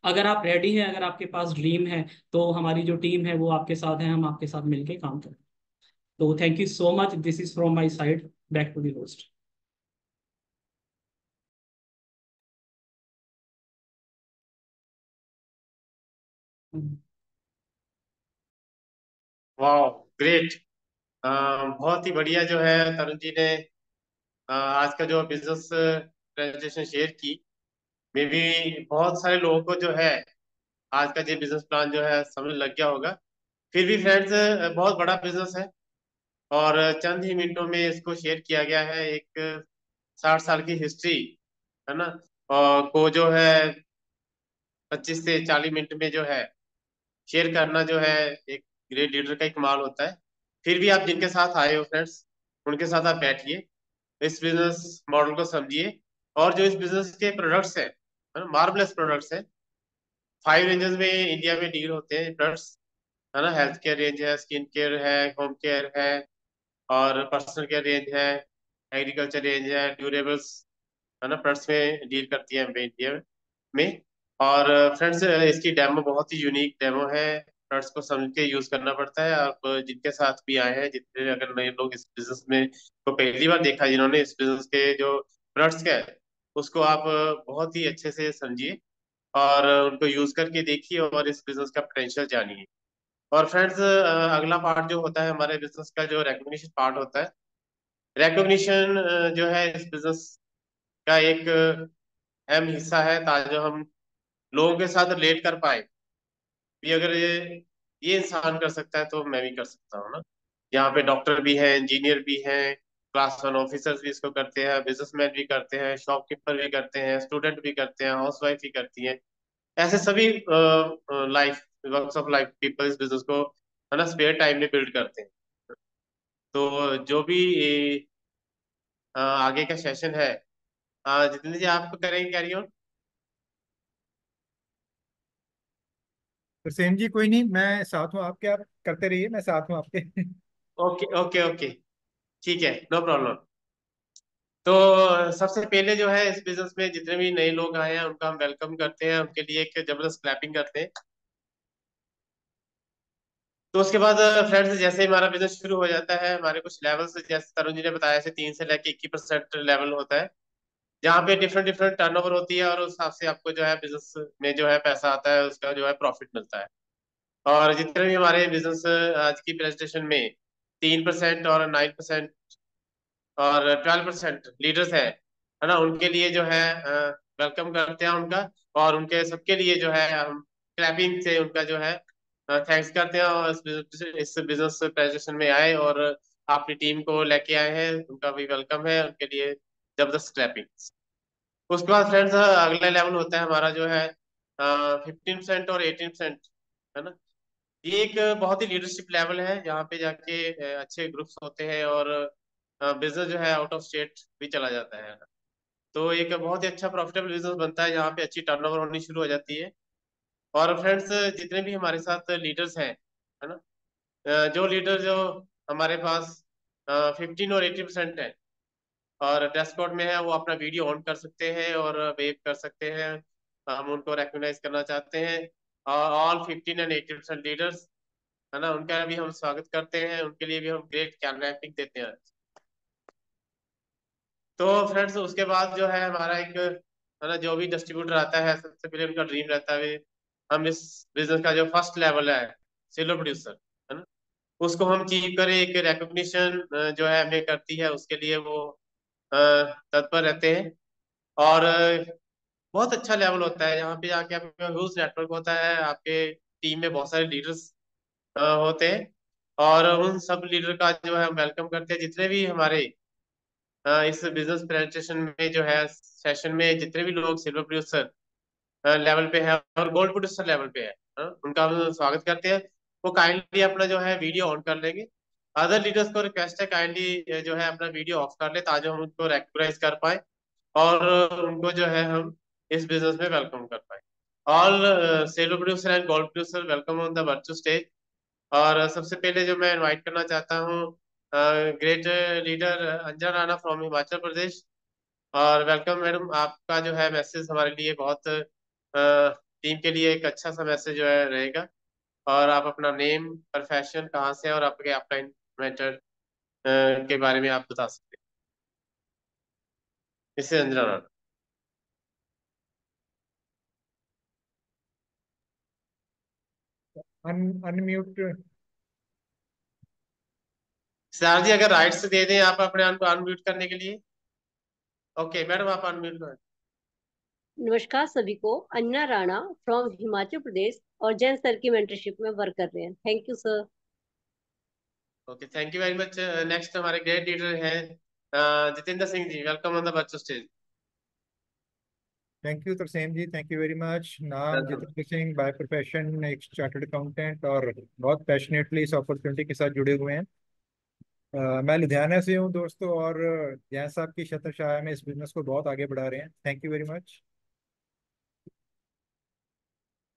Speaker 2: अगर आप रेडी हैं, अगर आपके पास ड्रीम है, तो हमारी जो टीम है वो आपके साथ है, हम आपके साथ मिलकर काम करें। तो thank you so much, this is from my side, back to the host.
Speaker 1: वाह, ग्रेट। बहुत ही बढ़िया जो है तरुण जी ने आज का जो बिजनेस प्रेजेंटेशन शेयर की। मे बी बहुत सारे लोगों को जो है आज का ये बिजनेस प्लान जो है समझ लग गया होगा। फिर भी फ्रेंड्स, बहुत बड़ा बिजनेस है, और चंद ही मिनटों में इसको शेयर किया गया है। एक 60 साल की हिस्ट्री, है ना, और को जो है 25 से 40 मिनट में जो है शेयर करना जो है एक ग्रेट लीडर का एक कमाल होता है। फिर भी आप जिनके साथ आए हो फ्रेंड्स, उनके साथ आप बैठिए, इस बिजनेस मॉडल को समझिए, और जो इस बिजनेस के प्रोडक्ट्स है मार्वलेस प्रोडक्ट्स है। 5 रेंजेस में इंडिया में डील होते हैं प्रोडक्ट्स, है ना। हेल्थ केयर रेंज है, स्किन केयर है, होम केयर है, और पर्सनल केयर रेंज है, एग्रीकल्चर रेंज है, ड्यूरेबल्स, है ना, प्रोडक्ट्स में डील करती है इंडिया में। और फ्रेंड्स इसकी डेमो बहुत ही यूनिक डेमो है। प्रोडक्ट्स को समझ के यूज करना पड़ता है। आप जिनके साथ भी आए हैं, जितने अगर नए लोग इस बिजनेस में को पहली बार देखा, जिन्होंने इस बिजनेस के जो प्रोडक्ट्स का है उसको आप बहुत ही अच्छे से समझिए और उनको यूज करके देखिए और इस बिजनेस का पोटेंशियल जानिए। और फ्रेंड्स अगला पार्ट जो होता है हमारे बिजनेस का, जो रिकॉग्निशन पार्ट होता है। रिकॉग्निशन जो है इस बिजनेस का एक अहम हिस्सा है, ताकि हम लोगों के साथ रिलेट कर पाए भी। अगर ये इंसान कर सकता है तो मैं भी कर सकता हूँ ना। यहाँ पे डॉक्टर भी हैं, इंजीनियर भी हैं, क्लास 1 ऑफिसर्स भी इसको करते हैं, बिजनेसमैन भी करते हैं, शॉपकीपर भी करते हैं, स्टूडेंट भी करते हैं, हाउस वाइफ भी करती हैं। ऐसे सभी life works of life people इस बिजनेस को, है ना, स्पेयर टाइम में बिल्ड करते हैं। तो जो भी आगे का सेशन है, जितने जी आपको करेंगे, कैरी ऑन।
Speaker 3: तो सेम जी, कोई नहीं, मैं साथ हूँ आपके, आप करते रहिए, मैं साथ हूँ आपके।
Speaker 1: ओके ओके ओके, ठीक है, नो प्रॉब्लम। तो सबसे पहले जो है इस बिजनेस में जितने भी नए लोग आए हैं उनका हम वेलकम करते हैं, उनके लिए एक जबरदस्त क्लैपिंग करते हैं। तो उसके बाद फ्रेंड्स जैसे ही हमारा बिजनेस शुरू हो जाता है, हमारे कुछ लेवल्स जैसे तरुण जी ने बताया, से 3 से लेके 21% लेवल होता है, जहाँ पे डिफरेंट डिफरेंट टर्नओवर होती है, और उस हिसाब से आपको जो है बिजनेस में जो है पैसा आता है, उसका जो है प्रॉफिट मिलता है। और जितने भी हमारे बिजनेस आज की प्रेजेंटेशन में 3% और 9% और 12% लीडर्स है ना, उनके लिए जो है वेलकम करते हैं उनका। और उनके सबके लिए जो है हम क्लैपिंग से उनका जो है थैंक्स करते हैं, और इस बिजनेस प्रेजेंटेशन में आए और अपनी टीम को लेके आए हैं, उनका भी वेलकम है, उनके लिए जबरदस्त क्लैपिंग। उसके बाद फ्रेंड्स अगला लेवल होता है हमारा जो है 15% और 18%, है ना। ये एक बहुत ही लीडरशिप लेवल है, जहाँ पे जाके अच्छे ग्रुप्स होते हैं और बिजनेस जो है आउट ऑफ स्टेट भी चला जाता है। तो एक बहुत ही अच्छा प्रॉफिटेबल बिजनेस बनता है, जहाँ पे अच्छी टर्नओवर होनी शुरू हो जाती है। और फ्रेंड्स जितने भी हमारे साथ लीडर्स हैं, है ना, जो लीडर जो हमारे पास 15 और 18% है और डैशबोर्ड में है, वो अपना वीडियो ऑन कर सकते हैं और वेव कर सकते हैं। हम उनको रिकॉग्नाइज करना चाहते हैं। और ऑल 15 और 18% लीडर्स, है ना, उनका भी हम स्वागत करते हैं, उनके लिए भी हम ग्रेट कैंपेनिंग देते हैं। तो फ्रेंड्स उसके बाद जो है हमारा एक, है ना, जो भी डिस्ट्रीब्यूटर आता है, सबसे पहले उनका ड्रीम रहता है हम इस बिजनेस का जो फर्स्ट लेवल है, सिलो प्रोड्यूसर, है ना, उसको हम अचीव करें। एक रिकॉग्निशन जो है हमें करती है, उसके लिए वो अ, तत्पर रहते हैं। और बहुत अच्छा लेवल होता है, यहाँ पे जाके आपका ह्यूज नेटवर्क होता है, आपके टीम में बहुत सारे लीडर्स होते हैं। और उन सब लीडर का जो है हम वेलकम करते हैं। जितने भी हमारे इस बिजनेस प्रेजेंटेशन में जो है सेशन में जितने भी लोग सिल्वर प्रोड्यूसर लेवल पे है और गोल्ड प्रोड्यूसर लेवल पे है, उनका हम स्वागत करते हैं। वो काइंडली अपना जो है वीडियो ऑन कर लेंगे। अदर लीडर्स को रिक्वेस्ट है, काइंडली जो है अपना वीडियो ऑफ कर ले, ताकि हम उनको रेकग्नाइज कर पाए और उनको जो है हम इस बिजनेस में वेलकम कर पाए। All silver producer and gold producer welcome on the virtual stage. और सबसे पहले जो मैं इनवाइट करना चाहता हूँ great leader Anjana Rana from Himachal Pradesh. और वेलकम मैडम, आपका जो है मैसेज हमारे लिए बहुत टीम के लिए एक अच्छा सा मैसेज जो है रहेगा। और आप अपना नेम, प्रोफेशन, कहाँ से हैं, और आपके अपलाइन मैटर के बारे में आप बता सकते हैं। इससे अंजना राणा।
Speaker 3: अनम्यूट।
Speaker 1: सर जी अगर राइट से दे दें आप अपने अनम्यूट करने के लिए। ओके मैडम, आप अनम्यूट करें।
Speaker 4: नमस्कार सभी को, अन्ना राणा फ्रॉम हिमाचल प्रदेश और जैन सर की मेंटरशिप में वर्क कर रहे हैं। Thank you sir.
Speaker 1: Okay, thank you very much. Next हमारे ग्रेट लीडर हैं Jitendra Singh ji, welcome on the virtual stage.
Speaker 3: Thank you Tarsem ji, thank you very much. नाम
Speaker 1: welcome.
Speaker 3: Jitendra Singh, by profession एक चार्टर्ड अकाउंटेंट, और बहुत पैशनेटली इस अपॉर्चुनिटी के साथ जुड़े हुए हैं। मैं लुधियाना से हूँ दोस्तों, और जैन साहब की छत्रछाया में इस बिजनेस को बहुत आगे बढ़ा रहे हैं। Thank you very much.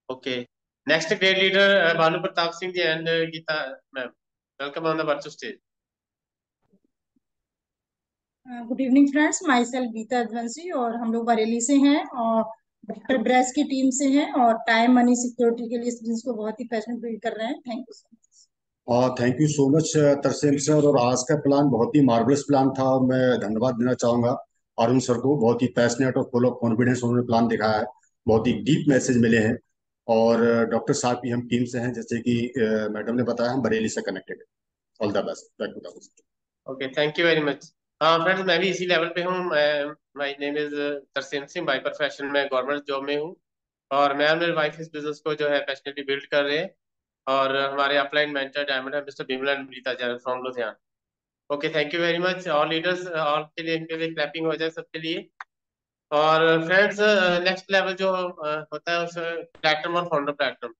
Speaker 1: Okay, next grade leader Bhanu Pratap Singh ji and Geeta ma'am, welcome on the virtual stage.
Speaker 5: Good evening friends, myself Geeta अद्वंसी और हम लोग बरेली से हैं और डॉक्टर ब्रेस की टीम से हैं और टाइम मनी सिक्योरिटी के लिए इस बिजनेस को बहुत ही पैशन बिल्ड कर रहे हैं। Thank you so much.
Speaker 6: और thank you so much Tarsem sir. और आज का प्लान बहुत ही मार्वलस प्लान था और मैं धन्यवाद देना चाहूंगा अरुण सर को। बहुत ही पैशनेट और फुल ऑफ कॉन्फिडेंस उन्होंने प्लान दिखाया है। बहुत ही डीप मैसेज मिले हैं। और डॉक्टर साहब की हम टीम से हैं, जैसे कि मैडम ने बताया, हम बरेली से connected. All the best.
Speaker 1: Okay, thank you very much. Friends, मैं भी इसी लेवल पे हूँ। My name is Tarsem Singh, by profession मैं गवर्नमेंट जॉब में हूँ, और मैं और मेरी वाइफ इस बिजनेस को जो है पैशनेटली बिल्ड कर रहे हैं। और हमारे अपलाइन मेंटर डायमंड है mister Bimla and Preeta Jain from Ludhiana. Okay, thank you very much all leaders, all के लिए इनके लिए क्लैपिंग हो जाए सबके लिए। और फ्रेंड्स, नेक्स्ट लेवल जो होता है उस प्लेटफॉर्म और फाउंडर प्लेटफॉर्म,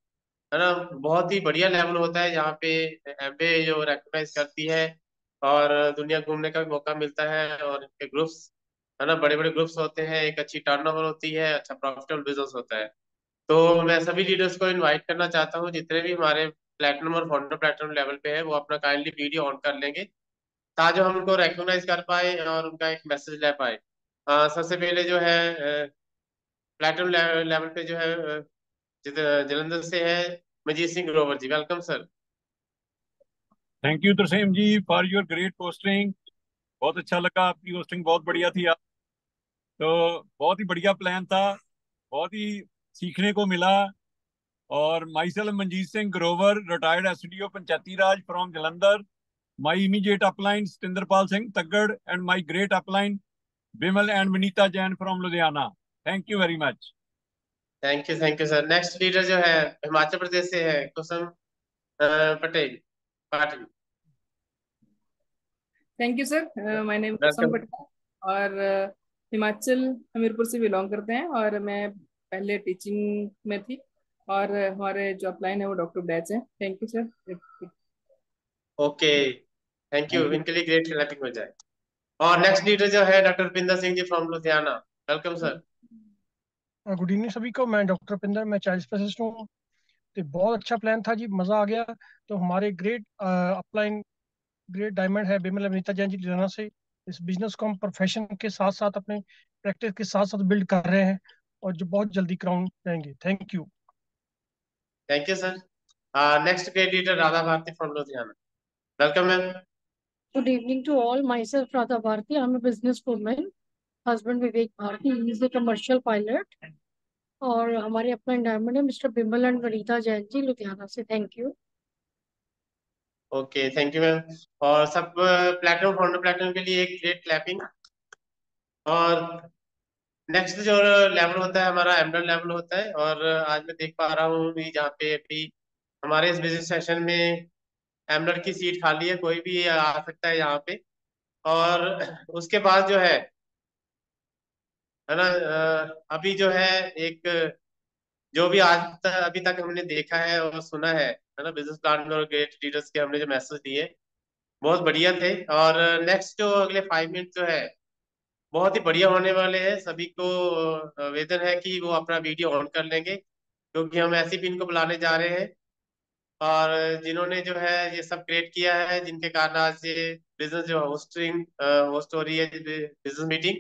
Speaker 1: है ना, बहुत ही बढ़िया लेवल होता है जहाँ पे एमबीए जो रेकग्नाइज करती है और दुनिया घूमने का भी मौका मिलता है, और इनके ग्रुप्स, है ना, बड़े बड़े ग्रुप्स होते हैं, एक अच्छी टर्नओवर होती है, अच्छा प्रॉफिटेबल बिजनेस होता है। तो मैं सभी लीडर्स को इनवाइट करना चाहता हूँ, जितने भी हमारे प्लेटिनम और फाउंडर प्लेटिनम लेवल पे है वो अपना काइंडली वीडियो ऑन कर लेंगे, ताकि हम उनको रिकॉग्नाइज कर पाए और उनका एक मैसेज ले पाए। सबसे पहले जो है प्लेटिनम लेवल पे जो है जलंधर से है Manjeet Singh Grover ji, welcome sir.
Speaker 7: Thank you Tarsem ji for your great posting. बहुत अच्छा लगा, आपकी होस्टिंग बहुत बढ़िया थी। आप तो बहुत ही बढ़िया प्लान था, बहुत ही सीखने को मिला। और myself Manjeet Singh Grover, retired SDO Panchayati Raj from Jalandhar. My immediate upline Satinderpal Singh तगड़ and my great upline Bimal and Vinita Jain from Ludhiana. Thank you very much.
Speaker 1: Thank you sir. Next leader जो है हिमाचल प्रदेश से है Kusum Patel Patil,
Speaker 8: thank you sir, my name Kusum
Speaker 1: welcome.
Speaker 8: Patel और हिमाचल हमीरपुर से बिलोंग करते हैं और मैं पहले टीचिंग में थी और हमारे जो अपलाइन है वो डॉक्टर बैच है। Thank you sir.
Speaker 1: Okay, thank you,
Speaker 6: thank you.
Speaker 1: इनके लिए ग्रेट क्लैपिंग हो जाए। और नेक्स्ट लीडर जो है doctor Rupinder Singh ji from Ludhiana, welcome sir.
Speaker 9: Good evening सभी को। मैं डॉक्टर पिंदर, मैं चाइल्ड स्पेशलिस्ट हूँ। तो बहुत अच्छा प्लान था जी, मज़ा आ गया। तो हमारे ग्रेट अपलाइन ग्रेट डायमंड है बिमल अनीता जैन जी लुधियाना से। इस बिजनेस को हम प्रोफेशन के साथ साथ अपने प्रैक्टिस के साथ साथ बिल्ड कर रहे हैं और जो बहुत जल्दी क्राउन जाएंगे। Thank you.
Speaker 1: Thank you sir. Next great leader Radha Bharti from Ludhiana, welcome ma'am.
Speaker 10: Good evening to all. Myself, Radha Bharti. I'm a businesswoman. Husband Vivek Bharti. He is a commercial pilot. और हमारे अपना डायमंड है mister Bimal and Vanita Jain ji Ludhiana से। Thank you.
Speaker 1: Okay, thank you ma'am. और सब platform founder platform के लिए एक ग्रेट क्लैपिंग। और नेक्स्ट जो लेवल होता है हमारा एमडल लेवल होता है, और आज मैं देख पा रहा हूँ कि जहाँ पे अभी हमारे इस बिजनेस सेशन में एमडल की सीट खाली है, कोई भी आ सकता है यहाँ पे। और उसके बाद जो है ना, अभी जो है एक जो भी आज तक अभी तक हमने देखा है और सुना है ना, बिजनेस प्लान में और ग्रेट लीडर्स के हमने जो मैसेज दिए बहुत बढ़िया थे। और नेक्स्ट जो अगले 5 मिनट जो है बहुत ही बढ़िया होने वाले हैं। सभी को वेदन है कि वो अपना वीडियो ऑन कर लेंगे, क्योंकि हम ऐसे भी इनको बुलाने जा रहे हैं, और जिन्होंने जो है ये सब क्रिएट किया है, जिनके कारण आज ये बिजनेस जो होस्ट हो रही है बिजनेस मीटिंग।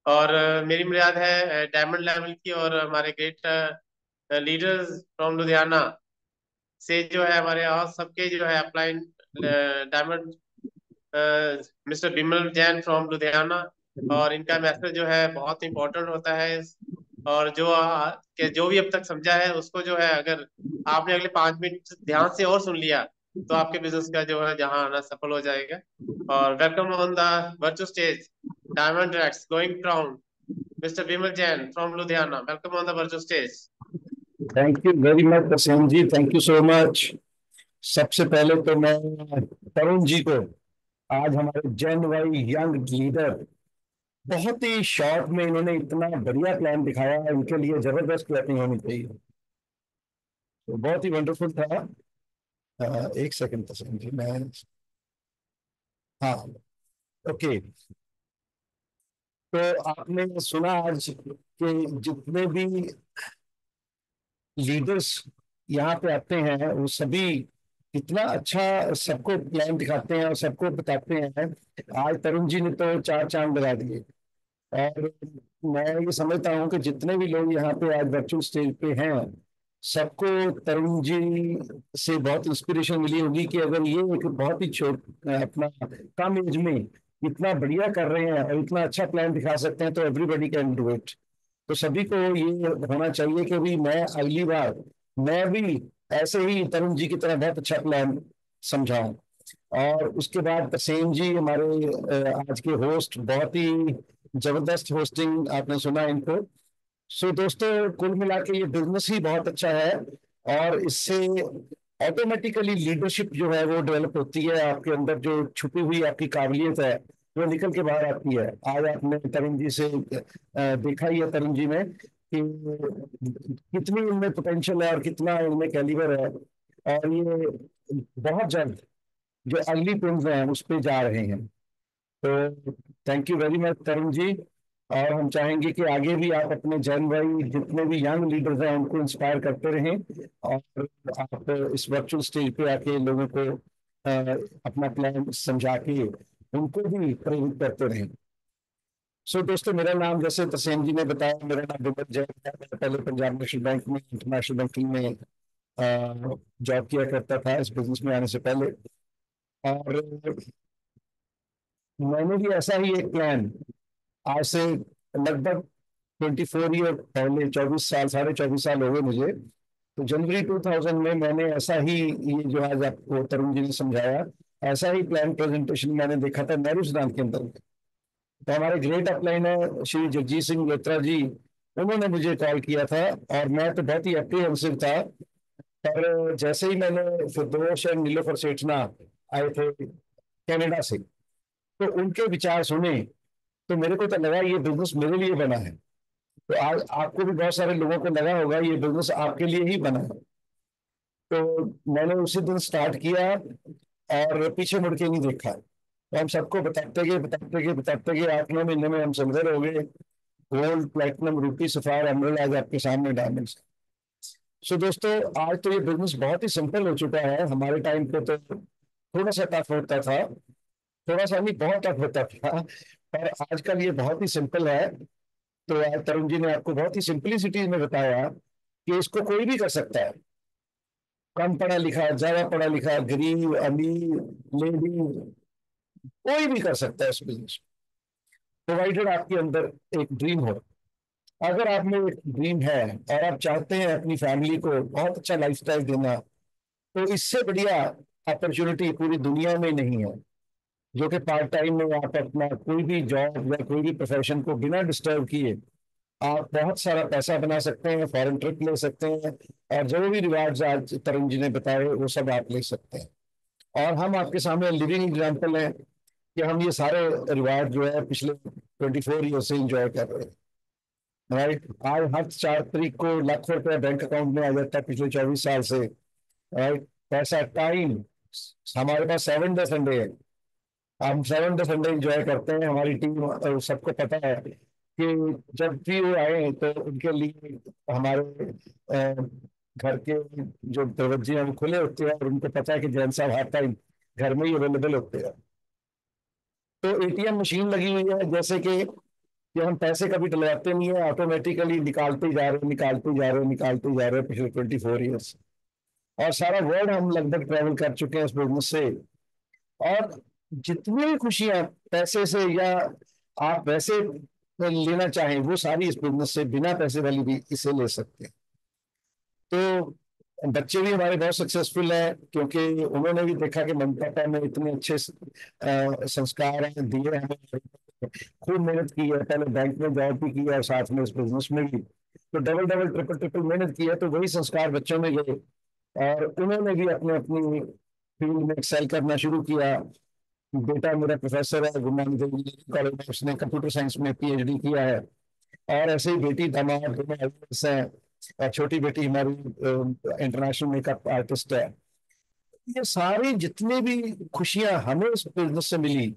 Speaker 1: और मेरी मुराद है डायमंड लेवल की, और हमारे ग्रेट लीडर्स फ्रॉम लुधियाना से जो है हमारे और सबके जो है upline diamond mister Bimal Jain from Ludhiana. और इनका मैसेज जो है बहुत इंपॉर्टेंट होता है, और जो भी अब तक समझा है उसको जो है अगर आपने अगले 5 मिनट ध्यान से और सुन लिया तो आपके बिजनेस का जो है जहां आना सफल हो जाएगा। और welcome on the virtual stage diamond directs going crown mister Bimal Jain from Ludhiana, welcome on the virtual stage.
Speaker 11: Thank you very much Prasen ji, thank you so much. सबसे पहले तो मैं तरुण जी को, आज हमारे जेन वाई यंग लीडर, बहुत ही शॉर्ट में इन्होंने इतना बढ़िया प्लान दिखाया है, इनके लिए जबरदस्त क्लैपिंग होनी चाहिए। तो बहुत ही वंडरफुल था। एक सेकंड प्रसेन जी, मैं हाँ, ओके। तो आपने सुना आज कि जितने भी लीडर्स यहाँ पे आते हैं वो सभी इतना अच्छा सबको प्लान दिखाते हैं और सबको बताते हैं। आज तरुण जी ने तो चार चांद लगा दिए। और मैं ये समझता हूँ कि जितने भी लोग यहाँ पे आज वर्चुअल स्टेज पे हैं, सबको तरुण जी से बहुत इंस्पिरेशन मिली होगी कि अगर ये एक बहुत ही अपना कम एज में इतना बढ़िया कर रहे हैं और इतना अच्छा प्लान दिखा सकते हैं तो एवरीबॉडी कैन डू इट। तो सभी को ये होना चाहिए कि भी मैं अगली बार मैं भी ऐसे ही तरुण जी की तरह बहुत अच्छा प्लान समझाऊं। और उसके बाद तसेम जी हमारे आज के होस्ट, बहुत ही जबरदस्त होस्टिंग आपने सुना इनको। सो दोस्तों, कुल मिला के ये बिजनेस ही बहुत अच्छा है और इससे ऑटोमेटिकली लीडरशिप जो है वो डेवलप होती है। आपके अंदर जो छुपी हुई आपकी काबिलियत है वो निकल के बाहर आती है। आज आपने तरुण जी से देखा ही है, तरुण जी में कि कितनी उनमें पोटेंशियल है और कितना उनमें कैलिबर है। और ये बहुत जल्द जो अगली फिल्म हैं उस पे जा रहे हैं। तो thank you very much Tarun ji. और हम चाहेंगे कि आगे भी आप अपने जैन भाई जितने भी यंग लीडर्स हैं उनको इंस्पायर करते रहें और आप इस वर्चुअल स्टेज पे आके लोगों को अपना प्लान समझा के उनको भी प्रेरित करते रहें। सो दोस्तों, मेरा नाम जैसे तसेम जी ने बताया, मेरा नाम विमल जैन है। मैं पहले पंजाब नेशनल बैंक में इंटरनेशनल बैंकिंग में जॉब किया करता था इस बिजनेस में आने से पहले। और मैंने भी ऐसा ही एक प्लान आज से लगभग 24 ईयर पहले, 24 साल, 24.5 साल हो गए मुझे। तो जनवरी 2000 में मैंने ऐसा ही, ये जो आज आपको तरुण जी ने समझाया, ऐसा ही प्लान प्रेजेंटेशन मैंने देखा था नेहरू सिद्धांत के अंदर। तो हमारे ग्रेट अपलाइन है श्री जगजीत सिंह लोत्रा जी, उन्होंने मुझे कॉल किया था और मैं तो बहुत ही एप्रीहेंसिव था। पर जैसे ही मैंने फिरदौस और नीलोफर सेठना आए थे कनाडा से, तो उनके विचार सुने तो मेरे को तो लगा ये बिजनेस मेरे लिए बना है। तो आज आपको भी बहुत सारे लोगों को लगा होगा ये बिजनेस आपके लिए ही बना है। तो मैंने उसी दिन स्टार्ट किया और पीछे मुड़ के नहीं देखा। तो हम सबको बताते गए 8-9 महीने में हम सिल्वर हो गए, गोल्ड, प्लेटिनम, रूपी, सफायर, एमरल्ड, आज आपके सामने डायमंड्स। सो दोस्तों, आज तो ये बिजनेस बहुत ही सिंपल हो चुका है। हमारे टाइम पे तो थोड़ा सा टफ होता था, थोड़ा सा नहीं बहुत टफ होता था, पर आजकल ये बहुत ही सिंपल है। तो आज तरुण जी ने आपको बहुत ही सिंपलिसिटी में बताया कि इसको कोई भी कर सकता है, कम पढ़ा लिखा, ज्यादा पढ़ा लिखा, गरीब, अमीर, लेडी, कोई भी कर सकता है इस बिजनेस, प्रोवाइडेड आपके अंदर एक ड्रीम हो। अगर आप में एक ड्रीम है और आप चाहते हैं अपनी फैमिली को बहुत अच्छा लाइफस्टाइल देना, तो इससे बढ़िया अपॉर्चुनिटी पूरी दुनिया में नहीं है। जो कि पार्ट टाइम में आप अपना कोई भी जॉब या कोई भी प्रोफेशन को बिना डिस्टर्ब किए आप बहुत सारा पैसा बना सकते हैं, फॉरेन ट्रिप ले सकते हैं, और जो भी रिवार्ड्स आज तरुण जी ने बताए वो सब आप ले सकते हैं। और हम आपके सामने लिविंग एग्जाम्पल हैं कि हम ये सारे रिवार्ड जो है पिछले 24 ईयर से इंजॉय कर रहे हैं। राइट, आज हर 4 तारीख को लाखों रुपया बैंक अकाउंट में आ जाता है पिछले 24 साल से। राइट, पैसा, टाइम, हमारे पास 7 डे संडे है, हम 7 डे संडे इंजॉय करते हैं। हमारी टीम सबको पता है कि जब भी वो आए तो उनके लिए हमारे घर के जो दरवाजे हैं वो खुले होते हैं और उनको पता है कि जैन साहब हर टाइम घर में ही अवेलेबल होते हैं। तो एटीएम मशीन लगी हुई है, जैसे कि हम पैसे कभी डलवाते नहीं है, ऑटोमेटिकली निकालते जा रहे हैं पिछले 24 ईयर्स। और सारा वर्ल्ड हम लगभग ट्रेवल कर चुके हैं इस बिजनेस से। और जितनी भी खुशियां पैसे से या आप वैसे लेना चाहें वो सारी इस बिजनेस से, बिना पैसे वाली भी इसे ले सकते हैं। तो बच्चे भी हमारे बहुत सक्सेसफुल हैं क्योंकि उन्होंने भी देखा कि मम्मी पापा में इतने अच्छे संस्कार हैं, दिए हमें, खूब मेहनत की है, पहले बैंक में जॉब भी की है और साथ में इस बिजनेस में भी, तो डबल डबल ट्रिपल ट्रिपल मेहनत की है। तो वही संस्कार बच्चों में गए और उन्होंने भी अपने अपनी फील्ड में एक्सेल करना शुरू किया। बेटा मेरा प्रोफेसर है गुरु नानक देव कॉलेज में, उसने कंप्यूटर साइंस में पीएचडी किया है। और ऐसे ही बेटी दामाद दोनों IAS हैं और छोटी बेटी हमारी इंटरनेशनल मेकअप आर्टिस्ट है। ये सारी जितनी भी खुशियां हमें इस बिजनेस से मिली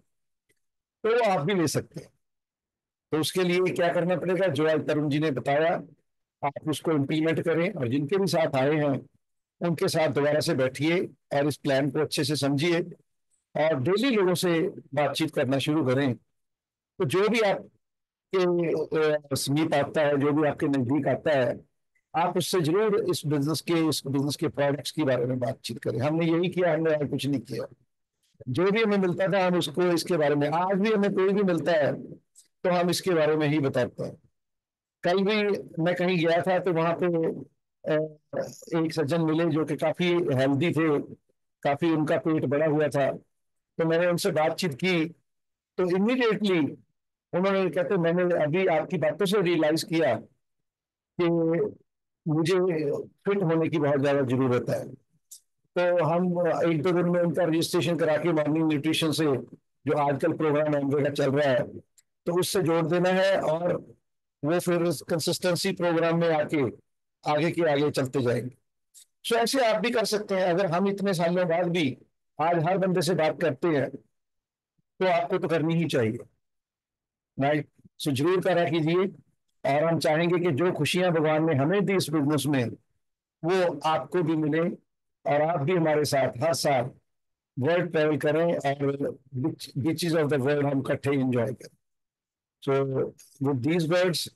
Speaker 11: तो वो आप भी ले सकते हैं। तो उसके लिए क्या करना पड़ेगा, जो आज तरुण जी ने बताया, आप उसको इम्प्लीमेंट करें और जिनके भी साथ आए हैं उनके साथ दोबारा से बैठिए और इस प्लान को अच्छे से समझिए और डेली लोगों से बातचीत करना शुरू करें। तो जो भी आपके समीप आता है, जो भी आपके नजदीक आता है, आप उससे जरूर इस बिजनेस के प्रोडक्ट्स के बारे में बातचीत करें। हमने यही किया, हमने और कुछ नहीं किया। जो भी हमें मिलता था हम उसको इसके बारे में, आज भी हमें कोई भी मिलता है तो हम इसके बारे में ही बताते हैं। कल भी मैं कहीं गया था तो वहां पे एक सज्जन मिले जो कि काफी हेल्दी थे, काफी उनका पेट बड़ा हुआ था। तो मैंने उनसे बातचीत की तो इमीडिएटली उन्होंने कहते, मैंने अभी आपकी बातों से रियलाइज किया कि मुझे फिट होने की बहुत ज्यादा जरूरत है। तो हम एक दो दिन में उनका रजिस्ट्रेशन करा के मॉर्निंग न्यूट्रिशन से, जो आजकल प्रोग्राम एमवे का चल रहा है, तो उससे जोड़ देना है और वो फिर कंसिस्टेंसी प्रोग्राम में आके आगे के आगे चलते जाएंगे। सो ऐसे आप भी कर सकते हैं। अगर हम इतने सालों बाद भी आज हर बंदे से बात करते हैं तो आपको तो करनी ही चाहिए, राइट। सो जरूर करा कीजिए और हम चाहेंगे कि जो खुशियां भगवान ने हमें दी इस बिजनेस में वो आपको भी मिले और आप भी हमारे साथ हर साल वर्ल्ड ट्रेवल करें और बीचेस ऑफ द वर्ल्ड हम इकट्ठे एंजॉय करें। सो विद दीज वर्ड्स,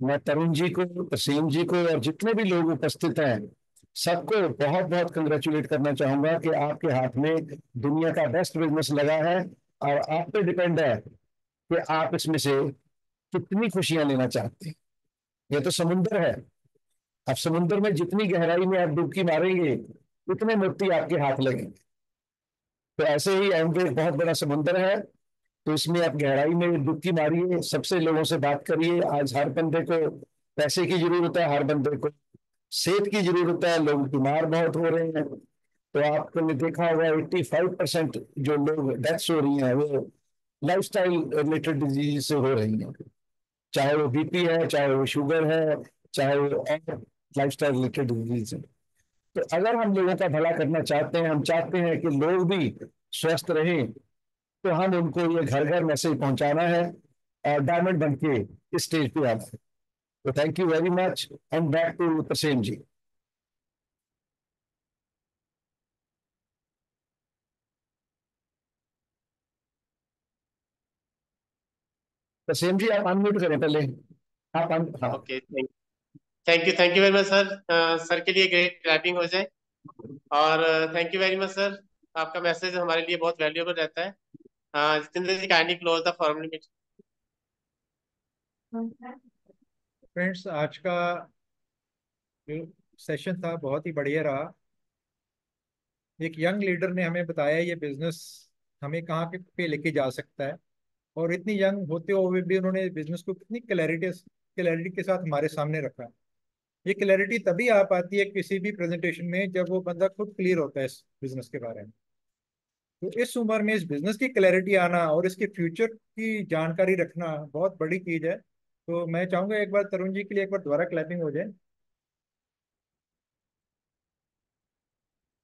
Speaker 11: मैं तरुण जी को, तसीम जी को और जितने भी लोग उपस्थित हैं सबको बहुत बहुत कंग्रेचुलेट करना चाहूंगा कि आपके हाथ में दुनिया का बेस्ट बिजनेस लगा है और आप पे डिपेंड है कि आप इसमें से कितनी खुशियां लेना चाहते हैं। ये तो समुंदर है, अब समुद्र में जितनी गहराई में आप डुबकी मारेंगे उतने मोती आपके हाथ लगेंगे। तो ऐसे ही एमवे एक बहुत बड़ा समुद्र है, तो इसमें आप गहराई में डुबकी मारिए, सबसे लोगों से बात करिए। आज हर बंदे को पैसे की जरूरत है, हर बंदे को सेहत की जरूरत है, लोग बीमार बहुत हो रहे हैं। तो आपने देखा होगा 85% जो लोग डेथ्स हो रही हैं वो लाइफस्टाइल रिलेटेड डिजीज से हो रही हैं, चाहे वो बीपी है, चाहे वो शुगर है, चाहे वो और लाइफस्टाइल रिलेटेड डिजीज है। तो अगर हम लोगों का भला करना चाहते हैं, हम चाहते हैं कि लोग भी स्वस्थ रहें, तो हम उनको ये घर घर मैसेज पहुंचाना है और डायमंड बन के इस स्टेज पे आना है। तो thank you very much and back to Taseem ji. Taseem ji आप अनम्यूट करें पहले। हाँ।
Speaker 1: Okay, thank you very much sir. Sir के लिए ग्रेट क्लैपिंग हो जाए। और thank you very much sir, आपका मैसेज हमारे लिए बहुत वैल्यूएबल रहता है। Jitendra ji kindly close the formal meeting.
Speaker 3: Friends, आज का जो सेशन था बहुत ही बढ़िया रहा। एक यंग लीडर ने हमें बताया ये बिजनेस हमें कहाँ पे लेके जा सकता है, और इतनी यंग होते हुए भी उन्होंने बिजनेस को कितनी क्लैरिटी के साथ हमारे सामने रखा। ये क्लैरिटी तभी आ पाती है किसी भी प्रेजेंटेशन में जब वो बंदा खुद क्लियर होता है इस बिजनेस के बारे में। तो इस उम्र में इस बिजनेस की क्लैरिटी आना और इसके फ्यूचर की जानकारी रखना बहुत बड़ी चीज है। तो मैं चाहूंगा एक बार तरुण जी के लिए एक बार दोबारा क्लैपिंग हो जाए।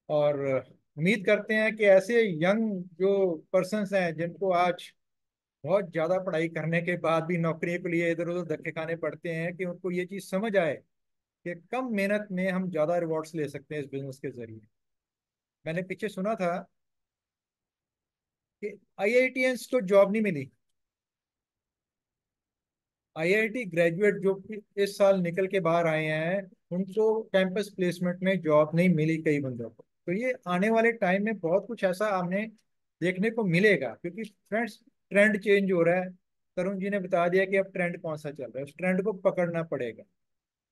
Speaker 3: और उम्मीद करते हैं कि ऐसे यंग जो पर्सन्स हैं जिनको आज बहुत ज्यादा पढ़ाई करने के बाद भी नौकरी के लिए इधर उधर धक्के खाने पड़ते हैं, कि उनको ये चीज समझ आए कि कम मेहनत में हम ज्यादा रिवॉर्ड्स ले सकते हैं इस बिजनेस के जरिए। मैंने पीछे सुना था कि आईआईटीएंस को जॉब नहीं मिली। आईआईटी ग्रेजुएट जो कि इस साल निकल के बाहर आए हैं उनको कैंपस प्लेसमेंट में जॉब नहीं मिली कई बंदों को। तो ये आने वाले टाइम में बहुत कुछ ऐसा हमें देखने को मिलेगा, क्योंकि फ्रेंड्स ट्रेंड चेंज हो रहा है। तरुण जी ने बता दिया कि अब ट्रेंड कौन सा चल रहा है, उस ट्रेंड को पकड़ना पड़ेगा,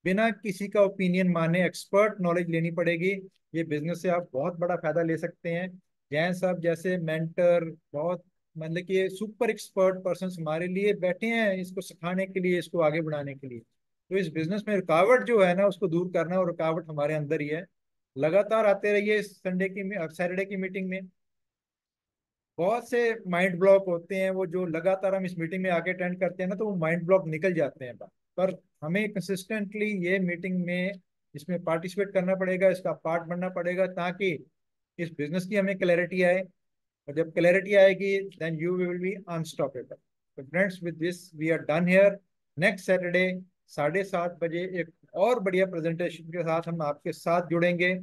Speaker 3: बिना किसी का ओपिनियन माने एक्सपर्ट नॉलेज लेनी पड़ेगी। ये बिजनेस से आप बहुत बड़ा फायदा ले सकते हैं। जैन साहब जैसे मेंटर बहुत, मतलब कि सुपर एक्सपर्ट पर्सन हमारे लिए बैठे हैं इसको सिखाने के लिए, इसको आगे बढ़ाने के लिए। तो इस बिजनेस में रुकावट जो है ना उसको दूर करना, और रुकावट हमारे अंदर ही है। लगातार आते रहिए संडे की सैटरडे की मीटिंग में। बहुत से माइंड ब्लॉक होते हैं, वो जो लगातार हम इस मीटिंग में आके अटेंड करते हैं ना तो वो माइंड ब्लॉक निकल जाते हैं। पर हमें कंसिस्टेंटली ये मीटिंग में इसमें पार्टिसिपेट करना पड़ेगा, इसका पार्ट बनना पड़ेगा, ताकि इस बिजनेस की हमें क्लैरिटी आए, और जब क्लैरिटी आएगी then you will be unstoppable. तो friends, with this we are done here. Next Saturday 7:30 बजे एक और बढ़िया प्रेजेंटेशन के साथ हम आपके साथ जुड़ेंगे,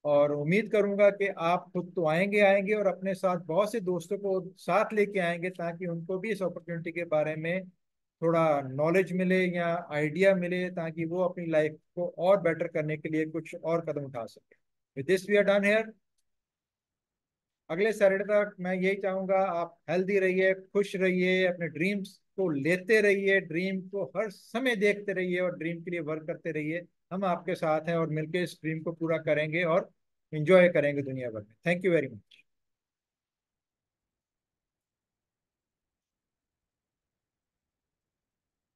Speaker 3: और उम्मीद करूंगा कि आप खुद तो आएंगे आएंगे और अपने साथ बहुत से दोस्तों को साथ लेके आएंगे, ताकि उनको भी इस अपॉर्चुनिटी के बारे में थोड़ा नॉलेज मिले या आइडिया मिले, ताकि वो अपनी लाइफ को और बेटर करने के लिए कुछ और कदम उठा सके। With this we are done here. अगले सैटरडे तक मैं यही चाहूंगा, आप हेल्दी रहिए, खुश रहिए, अपने ड्रीम्स को लेते रहिए, ड्रीम को हर समय देखते रहिए और ड्रीम के लिए वर्क करते रहिए। हम आपके साथ हैं और मिलकर इस ड्रीम को पूरा करेंगे और एंजॉय करेंगे दुनिया भर में। Thank you very much.